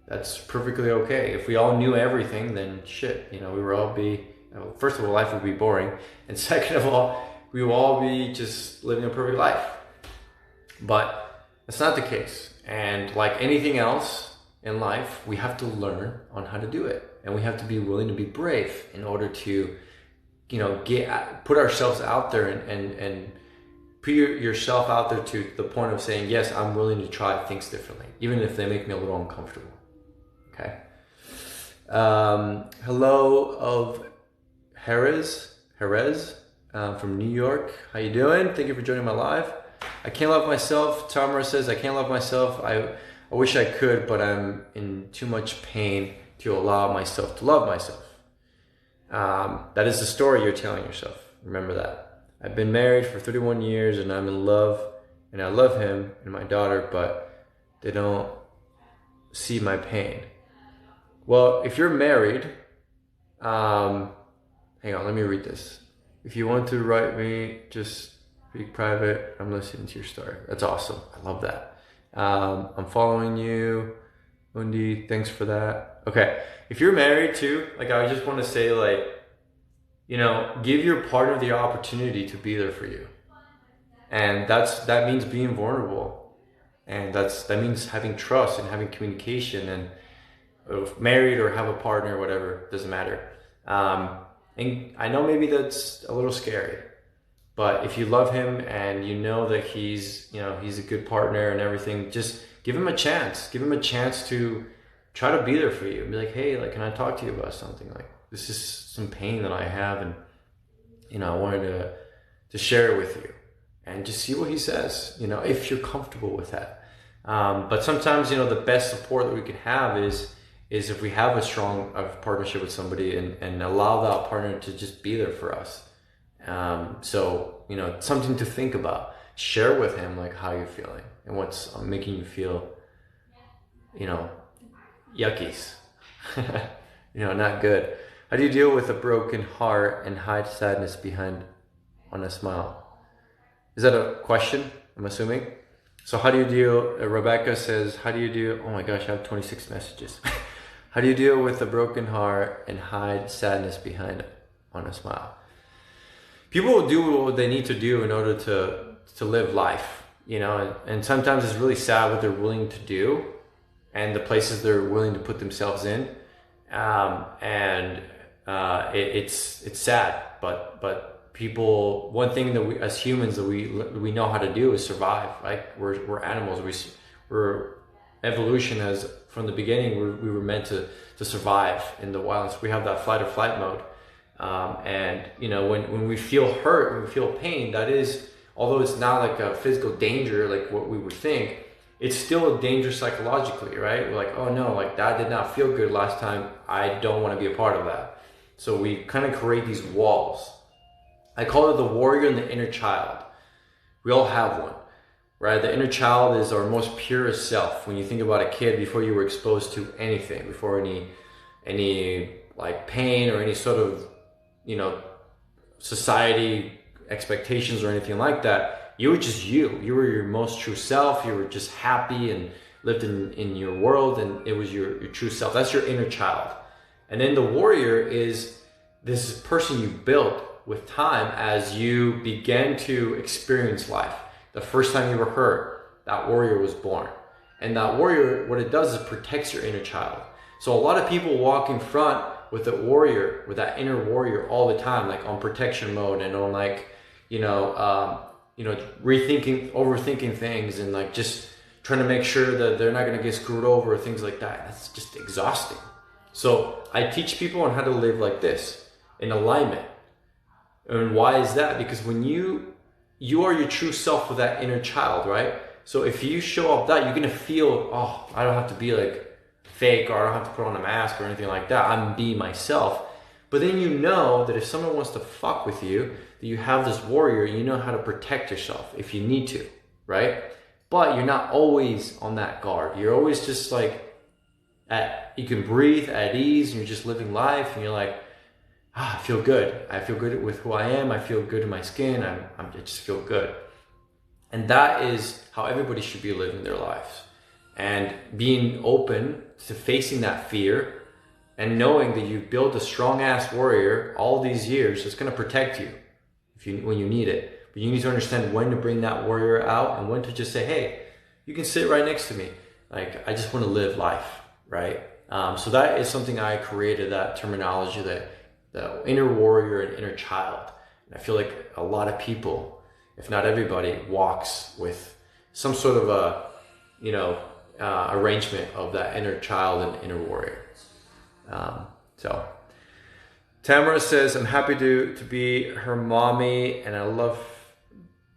That's perfectly okay. If we all knew everything, then shit, you know, we would all be, first of all, life would be boring. And second of all, we will all be just living a perfect life. But that's not the case. And like anything else in life, we have to learn on how to do it. And we have to be willing to be brave in order to, you know, put ourselves out there and put yourself out there to the point of saying, yes, I'm willing to try things differently, even if they make me a little uncomfortable. Okay. Hello of Jerez from New York. How you doing? Thank you for joining my live. I can't love myself. Tamara says, I can't love myself. I wish I could, but I'm in too much pain to allow myself to love myself. That is the story you're telling yourself. Remember that. I've been married for 31 years and I'm in love and I love him and my daughter, but they don't see my pain. Well, if you're married, hang on, let me read this. If you want to write me, just be private. I'm listening to your story. That's awesome. I love that. I'm following you. Undi, thanks for that. Okay. If you're married too, like I just want to say, like, you know, give your partner the opportunity to be there for you. And that means being vulnerable. And that means having trust and having communication, and if married or have a partner, whatever, doesn't matter. And I know maybe that's a little scary, but if you love him and you know that he's a good partner and everything, just give him a chance. Give him a chance to try to be there for you. Be like, hey, like, can I talk to you about something? Like, this is some pain that I have, and you know, I wanted to share it with you, and just see what he says. You know, if you're comfortable with that. But sometimes, you know, the best support that we can have is if we have a strong partnership with somebody, and allow that partner to just be there for us. So, you know, something to think about. Share with him like how you're feeling and what's making you feel, you know, yuckies. You know, not good. How do you deal with a broken heart and hide sadness behind on a smile? Is that a question? I'm assuming. So how do you deal, Rebecca says, how do you deal, oh my gosh, I have 26 messages. How do you deal with a broken heart and hide sadness behind on a smile? People will do what they need to do in order to live life, you know, and sometimes it's really sad what they're willing to do and the places they're willing to put themselves in. It's sad, but people, one thing that we as humans that we know how to do is survive. Like we're animals. We're evolution has from the beginning we were meant to survive in the wild. So we have that fight or flight mode. And you know, when we feel hurt, when we feel pain, that is, although it's not like a physical danger like what we would think, it's still a danger psychologically, right? We're like, oh no, like that did not feel good last time. I don't want to be a part of that. So we kind of create these walls. I call it the warrior and the inner child. We all have one, right? The inner child is our most purest self. When you think about a kid, before you were exposed to anything, before any like pain or any sort of, you know, society expectations or anything like that, you were just you. You were your most true self. You were just happy and lived in your world, and it was your true self. That's your inner child. And then the warrior is this person you built with time as you began to experience life. The first time you were hurt, that warrior was born. And that warrior, what it does is protects your inner child. So a lot of people walk in front with the warrior, with that inner warrior all the time, like on protection mode and on like, rethinking, overthinking things, and like just trying to make sure that they're not going to get screwed over or things like that. That's just exhausting. So I teach people on how to live like this, in alignment. And why is that? Because when you are your true self with that inner child, right? So if you show up that, you're going to feel, oh, I don't have to be like fake, or I don't have to put on a mask or anything like that. I'm being myself. But then you know that if someone wants to fuck with you, that you have this warrior, you know how to protect yourself if you need to, right? But you're not always on that guard. You're always just like, you can breathe at ease, and you're just living life, and you're like, I feel good. I feel good with who I am. I feel good in my skin. I just feel good. And that is how everybody should be living their lives. And being open to facing that fear and knowing that you built a strong ass warrior all these years that's going to protect you when you need it. But you need to understand when to bring that warrior out and when to just say, hey, you can sit right next to me. Like, I just want to live life, right? So that is something I created, that terminology, that the inner warrior and inner child. And I feel like a lot of people, if not everybody, walks with some sort of a, arrangement of that inner child and inner warrior. So Tamara says, I'm happy to be her mommy, and I love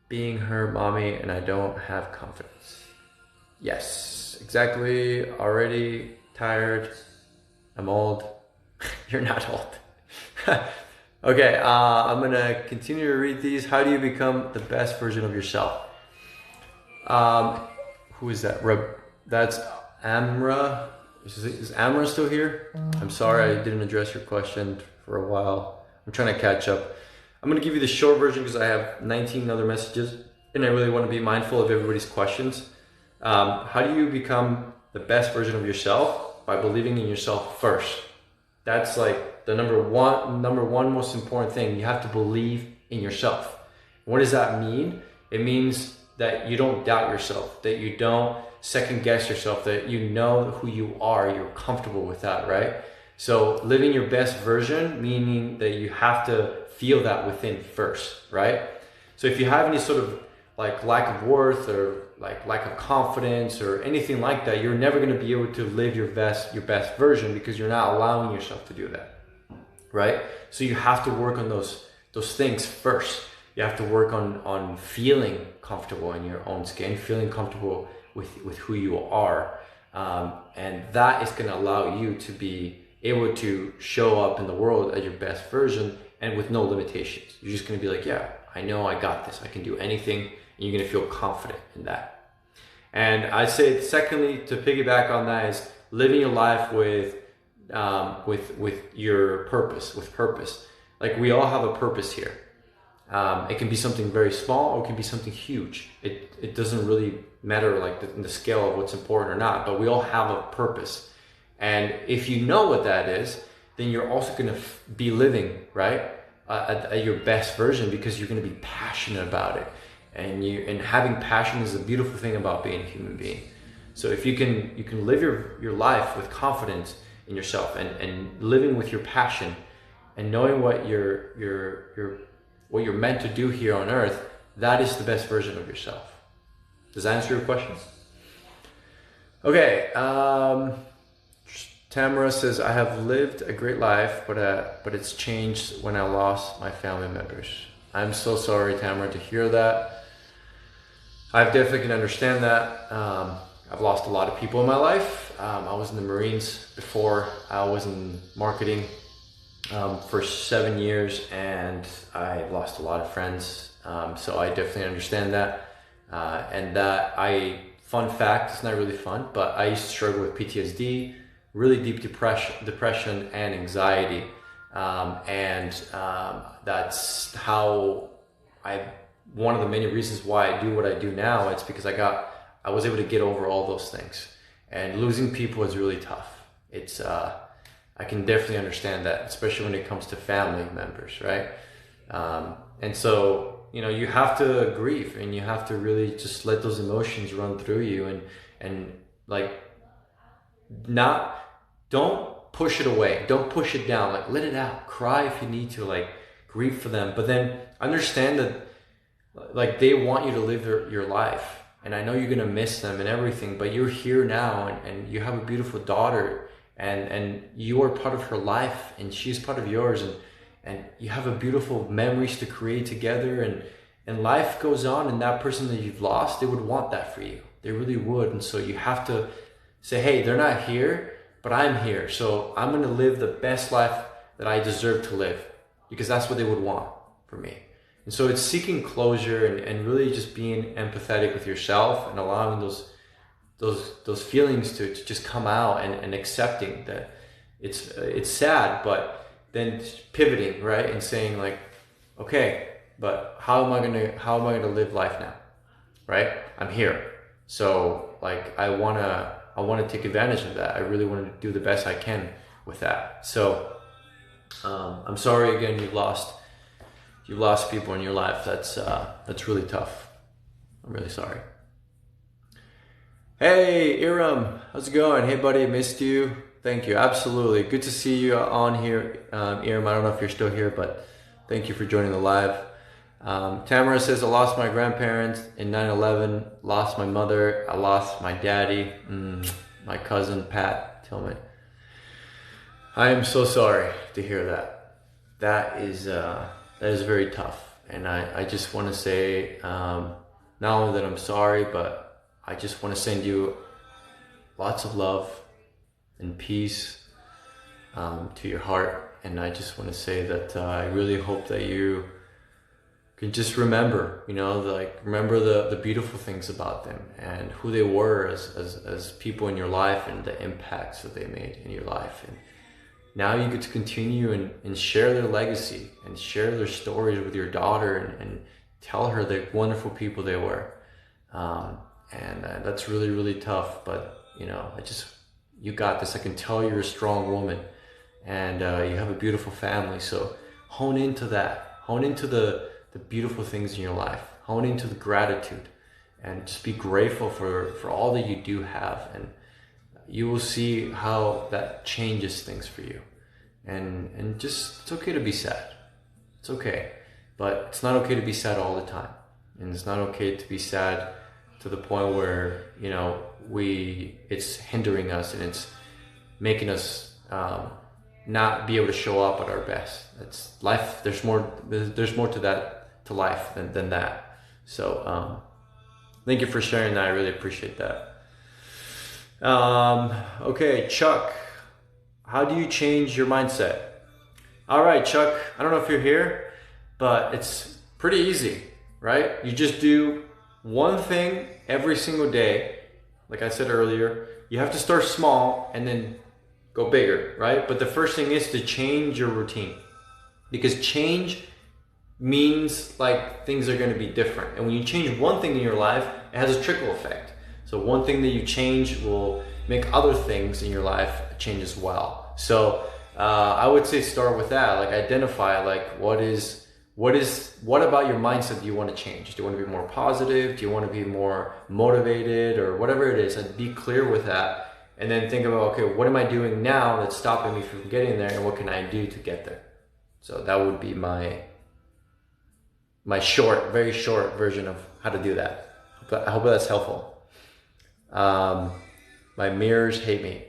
being her mommy, and I don't have confidence. Yes, exactly. Already tired. I'm old. You're not old. Okay, I'm gonna continue to read these. How do you become the best version of yourself? Who is that? That's Amra, is Amra still here? I'm sorry I didn't address your question for a while. I'm trying to catch up. I'm going to give you the short version because I have 19 other messages and I really want to be mindful of everybody's questions. How do you become the best version of yourself? By believing in yourself first. That's like the number one most important thing. You have to believe in yourself. What does that mean? It means that you don't doubt yourself, that you don't second guess yourself, that you know who you are, you're comfortable with that, right? So living your best version, meaning that you have to feel that within first, right? So if you have any sort of like lack of worth or like lack of confidence or anything like that, you're never going to be able to live your best version because you're not allowing yourself to do that, right? So you have to work on those things first. You have to work on feeling comfortable in your own skin, feeling comfortable with who you are, and that is going to allow you to be able to show up in the world as your best version and with no limitations. You're just going to be like, yeah, I know I got this. I can do anything. And you're going to feel confident in that. And I'd say, secondly, to piggyback on that is living your life with your purpose, with purpose. Like we all have a purpose here. It can be something very small or it can be something huge. It doesn't really matter like in the scale of what's important or not, but we all have a purpose. And if you know what that is, then you're also going to be living, right, at your best version because you're going to be passionate about it. And having passion is a beautiful thing about being a human being. So if you can live your life with confidence in yourself and living with your passion and knowing what you're meant to do here on earth, that is the best version of yourself. Does that answer your questions? Okay. Tamara says, I have lived a great life, but it's changed when I lost my family members. I'm so sorry, Tamara, to hear that. I definitely can understand that. I've lost a lot of people in my life. I was in the Marines before. I was in marketing for 7 years, and I lost a lot of friends. So I definitely understand that. Fun fact, it's not really fun, but I used to struggle with PTSD, really deep depression and anxiety. That's how one of the many reasons why I do what I do now. It's because I was able to get over all those things, and losing people is really tough. I can definitely understand that, especially when it comes to family members, right? And so, you have to grieve and you have to really just let those emotions run through you and like don't push it away. Don't push it down. Like let it out. Cry if you need to, like grieve for them. But then understand that like they want you to live your life. And I know you're going to miss them and everything, but you're here now and you have a beautiful daughter and you are part of her life and she's part of yours and you have a beautiful memories to create together and life goes on, and that person that you've lost, they would want that for you. They really would. And so you have to say, hey, they're not here, but I'm here. So I'm going to live the best life that I deserve to live because that's what they would want for me. And so it's seeking closure and really just being empathetic with yourself and allowing those feelings to just come out and accepting that it's sad, but then pivoting, right, and saying like, okay, but how am I gonna live life now, right? I'm here, so like I wanna take advantage of that. I really want to do the best I can with that. So I'm sorry again. You lost people in your life. That's really tough. I'm really sorry. Hey, Iram, how's it going? Hey, buddy, missed you. Thank you. Absolutely. Good to see you on here. Iram, I don't know if you're still here, but thank you for joining the live. Tamara says, I lost my grandparents in 9/11, lost my mother, I lost my daddy, my cousin, Pat Tillman. I am so sorry to hear that. That is very tough. And I just want to say, not only that I'm sorry, but I just want to send you lots of love and peace to your heart. And I just want to say that I really hope that you can just remember, remember the beautiful things about them and who they were as people in your life and the impacts that they made in your life. And now you get to continue and share their legacy and share their stories with your daughter and tell her the wonderful people they were. And that's really, really tough, but you got this. I can tell you're a strong woman, and you have a beautiful family. So hone into that. Hone into the beautiful things in your life. Hone into the gratitude, and just be grateful for all that you do have. And you will see how that changes things for you. And just, it's okay to be sad. It's okay. But it's not okay to be sad all the time. And it's not okay to be sad to the point where, it's hindering us and it's making us not be able to show up at our best. It's life. There's more to that, to life than that. So thank you for sharing that. I really appreciate that. Okay, Chuck, how do you change your mindset? All right, Chuck, I don't know if you're here, but it's pretty easy, right? You just do one thing every single day. Like I said earlier, you have to start small and then go bigger, right? But the first thing is to change your routine, because change means like things are going to be different. And when you change one thing in your life, it has a trickle effect. So one thing that you change will make other things in your life change as well. So I would say start with that. Like identify like what about your mindset do you want to change? Do you want to be more positive? Do you want to be more motivated, or whatever it is? And be clear with that. And then think about, okay, what am I doing now that's stopping me from getting there, and what can I do to get there? So that would be my very short version of how to do that. I hope that's helpful. My mirrors hate me.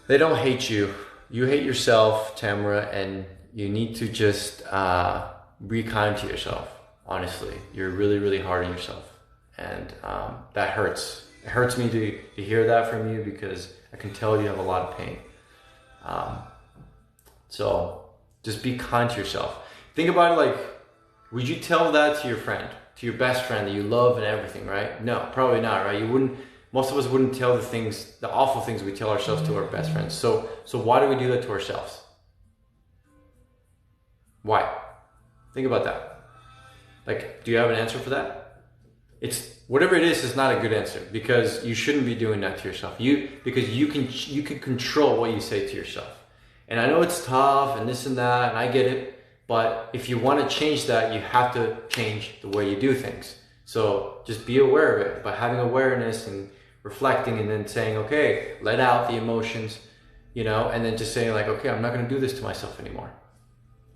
They don't hate you. You hate yourself, Tamara, and you need to just be kind to yourself. Honestly, you're really, really hard on yourself, and that hurts. It hurts me to hear that from you, because I can tell you have a lot of pain. So just be kind to yourself. Think about it like, would you tell that to your friend, to your best friend that you love and everything, right? No, probably not, right? You wouldn't. Most of us wouldn't tell the awful things we tell ourselves to our best friends. So why do we do that to ourselves? Why? Think about that. Like, do you have an answer for that? It's whatever it is not a good answer, because you shouldn't be doing that to yourself. Because you can control what you say to yourself. And I know it's tough and this and that, and I get it, but if you want to change that, you have to change the way you do things. So just be aware of it, by having awareness and reflecting, and then saying, okay, let out the emotions, and then just saying like, okay, I'm not going to do this to myself anymore.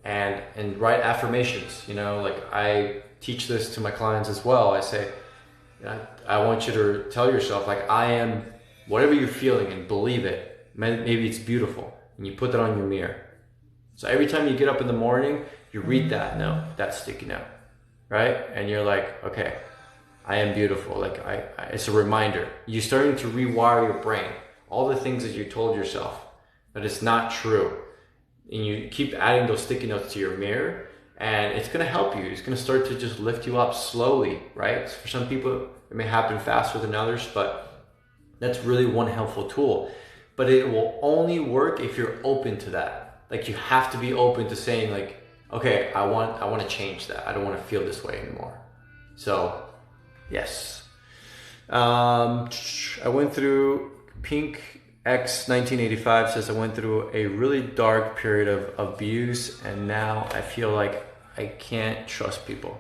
And write affirmations, like I teach this to my clients as well. I say, I want you to tell yourself like, I am whatever you're feeling, and believe it. Maybe it's beautiful, and you put that on your mirror. So every time you get up in the morning, you read that note, that sticky note, right? And you're like, okay, I am beautiful. Like it's a reminder. You're starting to rewire your brain. All the things that you told yourself that it's not true. And you keep adding those sticky notes to your mirror, and it's going to help you. It's going to start to just lift you up slowly, right? For some people, it may happen faster than others, but that's really one helpful tool. But it will only work if you're open to that. Like you have to be open to saying like, okay, I want to change that. I don't want to feel this way anymore. So yes. I went through Pink X 1985 says, I went through a really dark period of abuse, and now I feel like I can't trust people.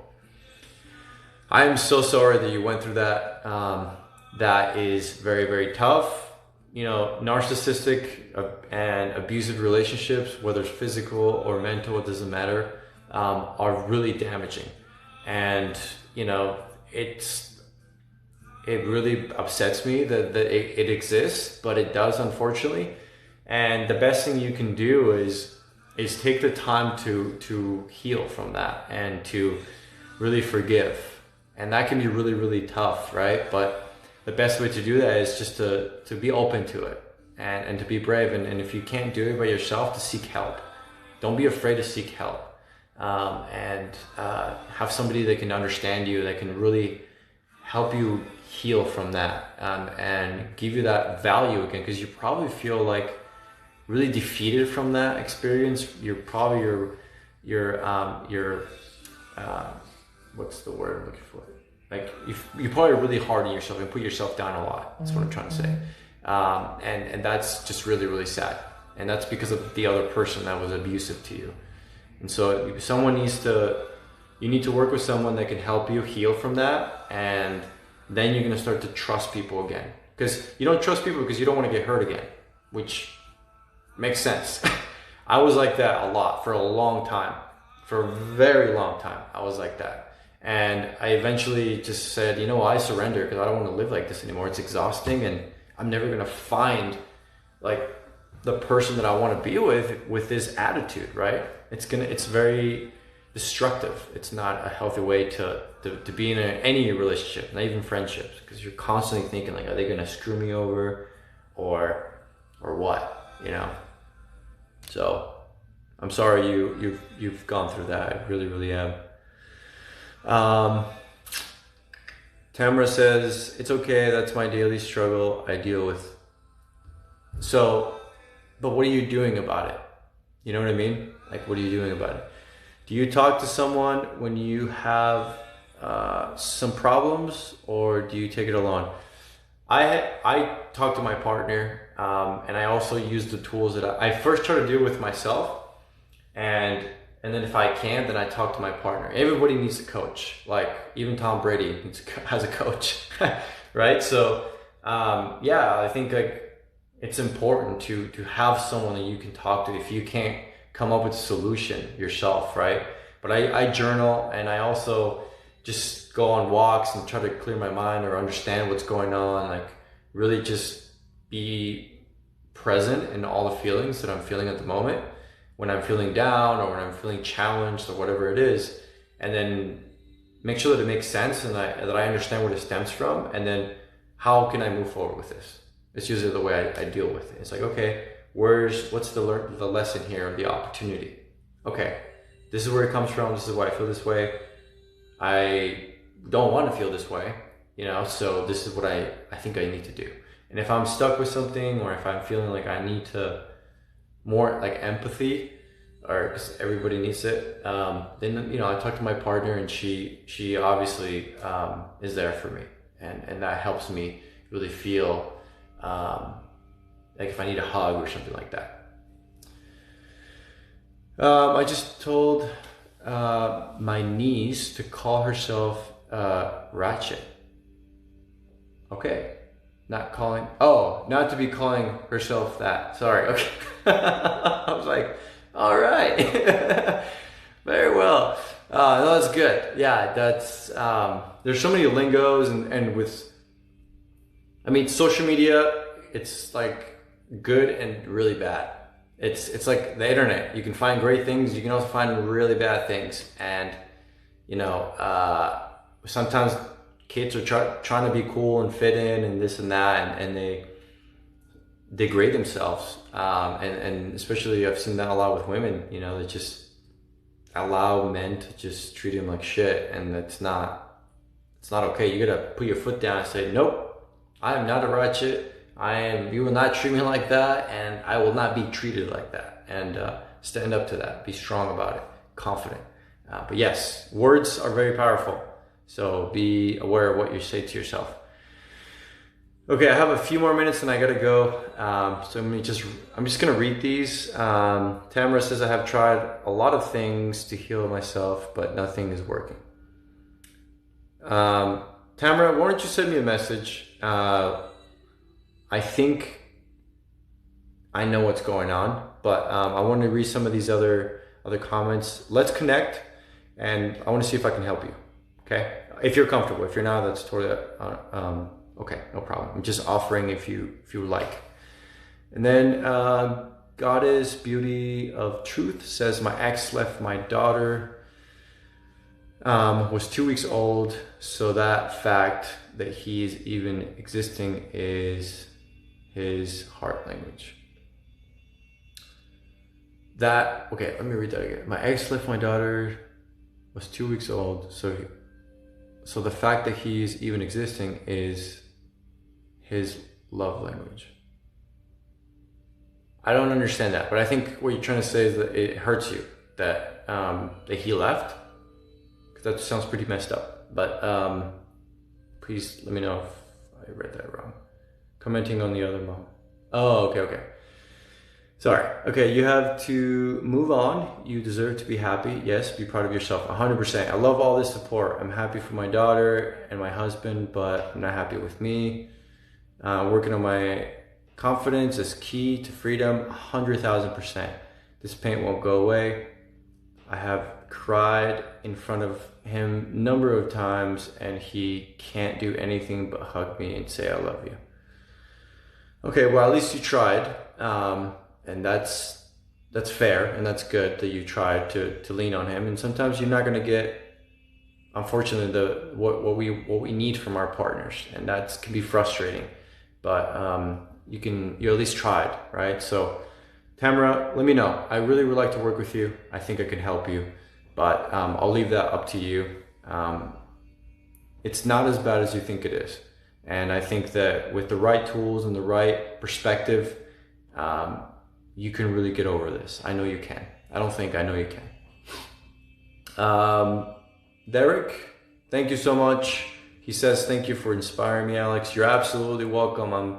I am so sorry that you went through that. That is very, very tough. Narcissistic and abusive relationships, whether it's physical or mental, it doesn't matter, are really damaging. And, it really upsets me that it exists, but it does, unfortunately. And the best thing you can do is take the time to heal from that and to really forgive. And that can be really, really tough, right? But the best way to do that is just to be open to it and to be brave. And if you can't do it by yourself, to seek help. Don't be afraid to seek help. and have somebody that can understand you, that can really help you heal from that, and give you that value again, because you probably feel like really defeated from that experience. You're probably what's the word I'm looking for? Like you probably really hard on yourself and put yourself down a lot. That's what I'm trying to say. And that's just really, really sad. And that's because of the other person that was abusive to you. And so you need to work with someone that can help you heal from that. And then you're going to start to trust people again. Because you don't trust people because you don't want to get hurt again, which makes sense. I was like that a lot for a long time. For a very long time, I was like that. And I eventually just said, you know, I surrender, because I don't want to live like this anymore. It's exhausting, and I'm never going to find like the person that I want to be with this attitude, right? It's very destructive. It's not a healthy way to be in any relationship, not even friendships, because you're constantly thinking like, are they going to screw me over or what, you know? So I'm sorry you've gone through that. I really, really am. Tamara says, it's okay, that's my daily struggle I deal with. So, but what are you doing about it? You know what I mean? Like, what are you doing about it? Do you talk to someone when you have some problems, or do you take it alone? I talk to my partner, and I also use the tools that I first try to do with myself, and then if I can, then I talk to my partner. Everybody needs a coach. Like even Tom Brady has a coach, right? So I think like it's important to have someone that you can talk to if you can't come up with a solution yourself, right? But I journal, and I also just go on walks and try to clear my mind or understand what's going on. Like really just be present in all the feelings that I'm feeling at the moment, when I'm feeling down or when I'm feeling challenged or whatever it is, and then make sure that it makes sense and that I understand where it stems from, and then how can I move forward with this? It's usually the way I deal with it. It's like, okay, what's the lesson here, the opportunity? Okay, this is where it comes from. This is why I feel this way. I don't want to feel this way, you know, so this is what I think I need to do. And if I'm stuck with something, or if I'm feeling like I need to more like empathy, or because everybody needs it, then, you know, I talk to my partner, and she obviously is there for me, and that helps me really feel like if I need a hug or something like that. I just told my niece to call herself Ratchet. Okay. Not to be calling herself that. Sorry. Okay. I was like, all right. Very well. No, that's good. Yeah, that's, there's so many lingos and with, I mean, social media, it's like good and really bad. It's like the internet. You can find great things. You can also find really bad things. And, you know, sometimes kids are trying to be cool and fit in and this and that, and they degrade themselves. And especially I've seen that a lot with women, you know, they just allow men to just treat them like shit, and it's not okay. You gotta put your foot down and say, nope, I am not a ratchet. You will not treat me like that, and I will not be treated like that. And stand up to that. Be strong about it. Confident. But yes, words are very powerful. So be aware of what you say to yourself. Okay, I have a few more minutes and I gotta go. So I'm just gonna read these. Tamara says, I have tried a lot of things to heal myself, but nothing is working. Tamara, why don't you send me a message? I think I know what's going on, but I want to read some of these other comments. Let's connect, and I want to see if I can help you. Okay, if you're comfortable. If you're not, that's totally okay. No problem. I'm just offering if you would like. And then Goddess Beauty of Truth says, my ex left my daughter. Was 2 weeks old, so that fact that he's even existing is his heart language. okay, let me read that again. My ex left my daughter was 2 weeks old, so the fact that he's even existing is his love language. I don't understand that, but I think what you're trying to say is that it hurts you that he left, because that sounds pretty messed up. But please let me know if I read that wrong. Commenting on the other mom. Oh, okay. Sorry. Okay, you have to move on. You deserve to be happy. Yes, be proud of yourself. 100%. I love all this support. I'm happy for my daughter and my husband, but I'm not happy with me. Working on my confidence is key to freedom. 100,000%. This pain won't go away. I have cried in front of him a number of times, and he can't do anything but hug me and say I love you. Okay, well, at least you tried. And that's fair, and that's good that you tried to lean on him. And sometimes you're not going to get, unfortunately, what we need from our partners, and that can be frustrating. But you at least tried, right? So Tamara, let me know. I really would like to work with you. I think I can help you, but I'll leave that up to you. It's not as bad as you think it is, and I think that with the right tools and the right perspective, you can really get over this. I know you can. I know you can. Derek, thank you so much. He says, thank you for inspiring me, Alex. You're absolutely welcome.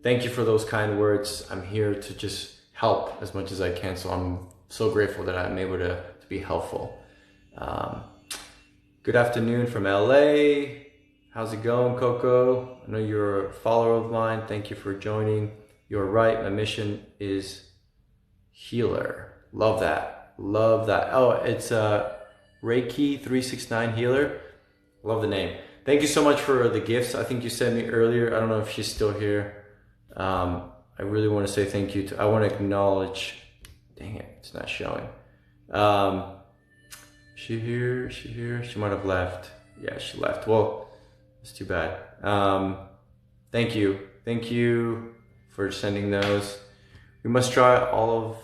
Thank you for those kind words. I'm here to just help as much as I can. So I'm so grateful that I'm able to be helpful. Good afternoon from LA. How's it going, Coco? I know you're a follower of mine. Thank you for joining. You're right. My mission is healer. Love that. Oh, it's Reiki 369 healer. Love the name. Thank you so much for the gifts. I think you sent me earlier. I don't know if she's still here. I really want to say thank you I want to acknowledge. Dang it, it's not showing. She here? She might have left. Yeah, she left. Well, it's too bad. Thank you for sending those. We must try all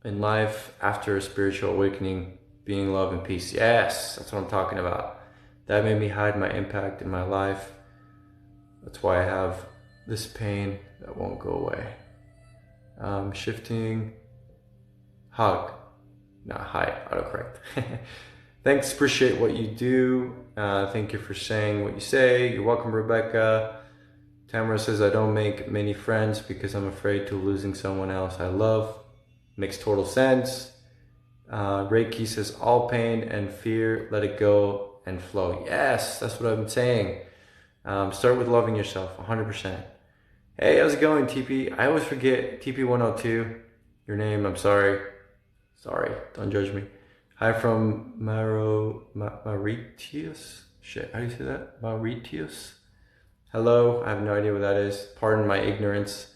in life after a spiritual awakening, being love and peace. Yes, that's what I'm talking about. That made me hide my impact in my life. That's why I have this pain that won't go away. Shifting, hug, not hide, autocorrect. Thanks, appreciate what you do. Thank you for saying what you say. You're welcome, Rebecca. Tamara says, I don't make many friends because I'm afraid to losing someone else I love. Makes total sense. Reiki says, all pain and fear, let it go and flow. Yes, that's what I've been saying. Start with loving yourself, 100%. Hey, how's it going, TP? I always forget TP102, your name, I'm sorry. Sorry, don't judge me. Hi from Mauritius? Shit, how do you say that? Mauritius? Hello, I have no idea what that is. Pardon my ignorance.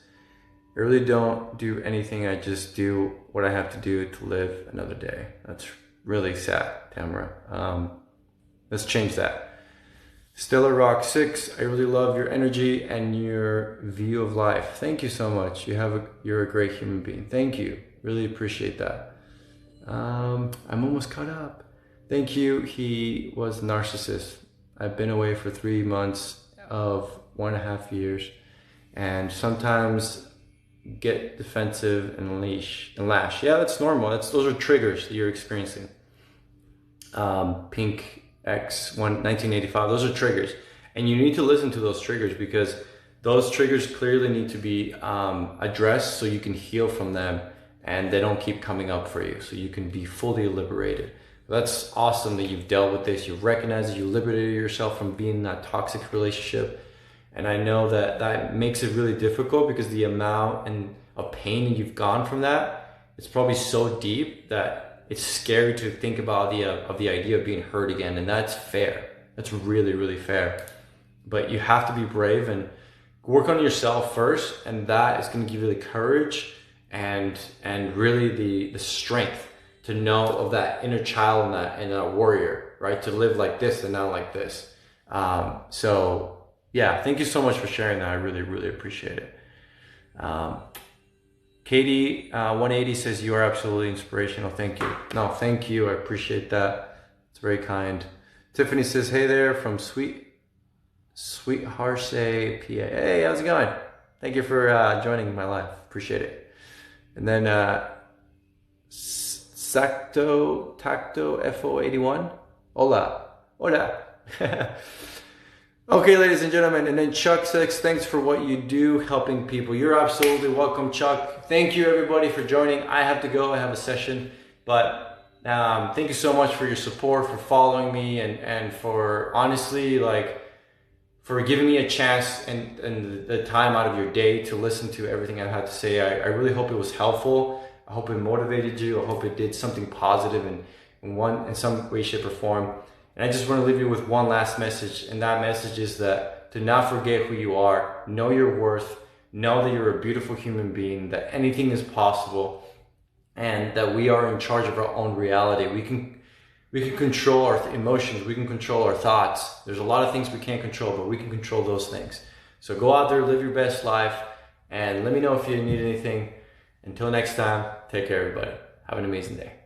I really don't do anything. I just do what I have to do to live another day. That's really sad, Tamara. Let's change that. Stellar Rock 6, I really love your energy and your view of life. Thank you so much. You're a great human being. Thank you. Really appreciate that. I'm almost caught up. Thank you. He was a narcissist. I've been away for 3 months of 1.5 years, and sometimes get defensive and lash. Yeah, that's normal. Those are triggers that you're experiencing. Pink X 1985. Those are triggers, and you need to listen to those triggers because those triggers clearly need to be addressed so you can heal from them and they don't keep coming up for you, so you can be fully liberated. That's awesome that you've dealt with this. You've recognized that you liberated yourself from being in that toxic relationship. And I know that makes it really difficult because the amount of pain that you've gone from that, it's probably so deep that it's scary to think about the idea of being hurt again. And that's fair. That's really, really fair. But you have to be brave and work on yourself first. And that is going to give you the courage and really the strength to know of that inner child and that warrior, right? To live like this and not like this. So yeah, thank you so much for sharing that. I really, really appreciate it. Katie 180 says you are absolutely inspirational. Thank you. No, thank you. I appreciate that. It's very kind. Tiffany says, hey there from Sweet Harsey, PA. Hey, how's it going? Thank you for joining my live. Appreciate it. And then Tacto FO81. Hola. Okay, ladies and gentlemen. And then Chuck says, thanks for what you do, helping people. You're absolutely welcome, Chuck. Thank you, everybody, for joining. I have to go. I have a session. But thank you so much for your support, for following me, and for honestly, like, for giving me a chance and the time out of your day to listen to everything I had to say. I really hope it was helpful. I hope it motivated you. I hope it did something positive in some way, shape, or form. And I just want to leave you with one last message. And that message is that do not forget who you are. Know your worth. Know that you're a beautiful human being, that anything is possible, and that we are in charge of our own reality. We can control our emotions. We can control our thoughts. There's a lot of things we can't control, but we can control those things. So go out there, live your best life, and let me know if you need anything. Until next time, take care, everybody. Have an amazing day.